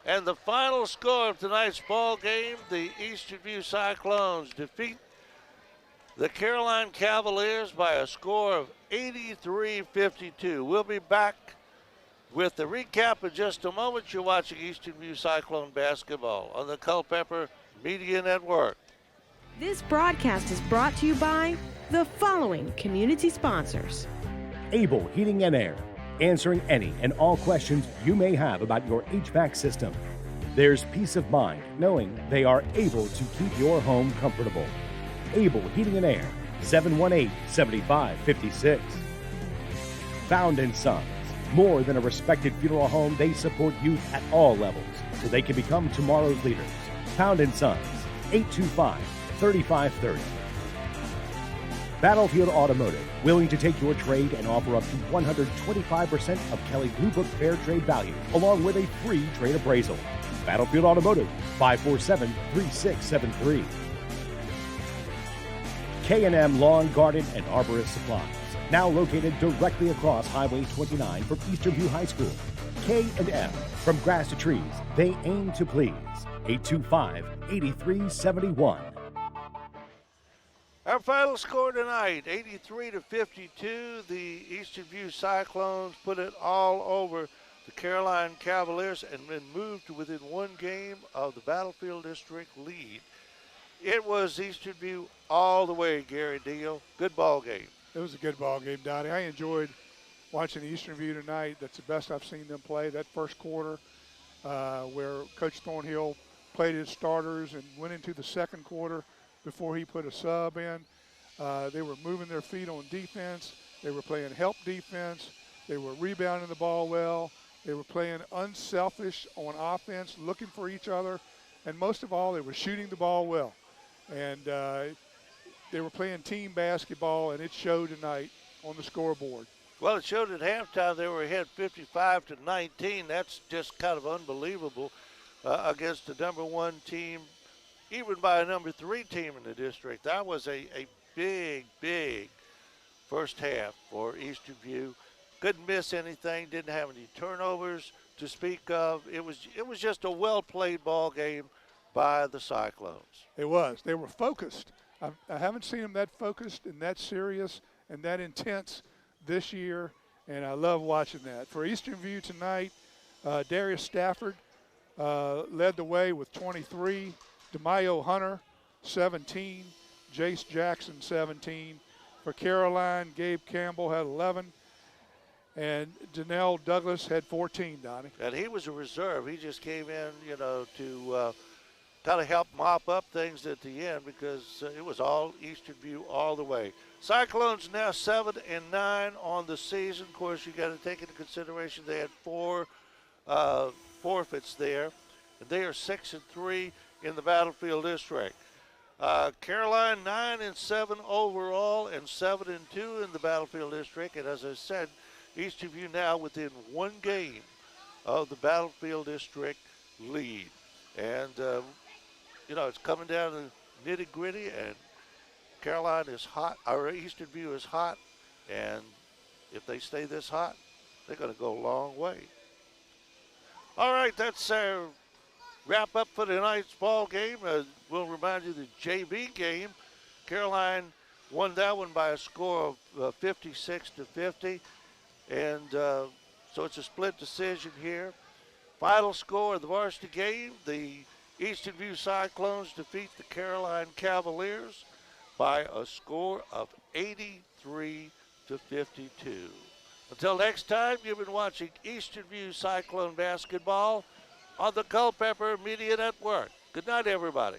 And the final score of tonight's ball game, the Eastern View Cyclones defeat the Caroline Cavaliers by a score of 83-52. We'll be back with the recap in just a moment. You're watching Eastern View Cyclone basketball on the Culpeper Media Network. This broadcast is brought to you by the following community sponsors. Able Heating and Air, answering any and all questions you may have about your HVAC system. There's peace of mind knowing they are able to keep your home comfortable. Able Heating and Air, 718-7556. Found & Sons, more than a respected funeral home, they support youth at all levels so they can become tomorrow's leaders. Found & Sons, 825-3530. Battlefield Automotive, willing to take your trade and offer up to 125% of Kelly Blue Book Fair Trade value, along with a free trade appraisal. Battlefield Automotive, 547-3673. K&M Lawn, Garden, and Arborist Supplies, now located directly across Highway 29 from Eastern View High School. K&M, from grass to trees, they aim to please. 825-8371. Our final score tonight, 83-52. The Eastern View Cyclones put it all over the Caroline Cavaliers and then moved to within one game of the Battlefield District lead. It was Eastern View all the way, Gary Deal. Good ball game. It was a good ball game, Donnie. I enjoyed watching Eastern View tonight. That's the best I've seen them play. That first quarter where Coach Thornhill played his starters and went into the second quarter before he put a sub in. They were moving their feet on defense. They were playing help defense. They were rebounding the ball well. They were playing unselfish on offense, looking for each other. And most of all, they were shooting the ball well. And they were playing team basketball, and it showed tonight on the scoreboard. Well, it showed at halftime they were ahead 55-19. That's just kind of unbelievable against the number one team, even by a number three team in the district. That was a big, big first half for Eastern View. Couldn't miss anything, didn't have any turnovers to speak of. It was just a well-played ball game by the Cyclones. It was. They were focused. I haven't seen them that focused and that serious and that intense this year, and I love watching that. For Eastern View tonight, Darius Stafford led the way with 23, DeMayo Hunter 17, Jace Jackson 17. For Caroline, Gabe Campbell had 11, and Janelle Douglas had 14, Donnie. And he was a reserve. He just came in, to kind of help mop up things at the end because it was all Eastern View all the way. Cyclones now 7-9 on the season. Of course, you got to take into consideration they had 4 forfeits there, and they are 6-3 in the Battlefield District. Caroline 9-7 overall and 7-2 in the Battlefield District, and as I said, Eastern View now within one game of the Battlefield District lead, and it's coming down to nitty gritty, and Caroline is hot, or Eastern View is hot, and if they stay this hot, they're going to go a long way. All right, that's our wrap up for tonight's ball game. We'll remind you the JV game. Caroline won that one by a score of 56-50, and so it's a split decision here. Final score of the varsity game: the Eastern View Cyclones defeat the Caroline Cavaliers by a score of 83-52. Until next time, you've been watching Eastern View Cyclone basketball on the Culpeper Media Network. Good night, everybody.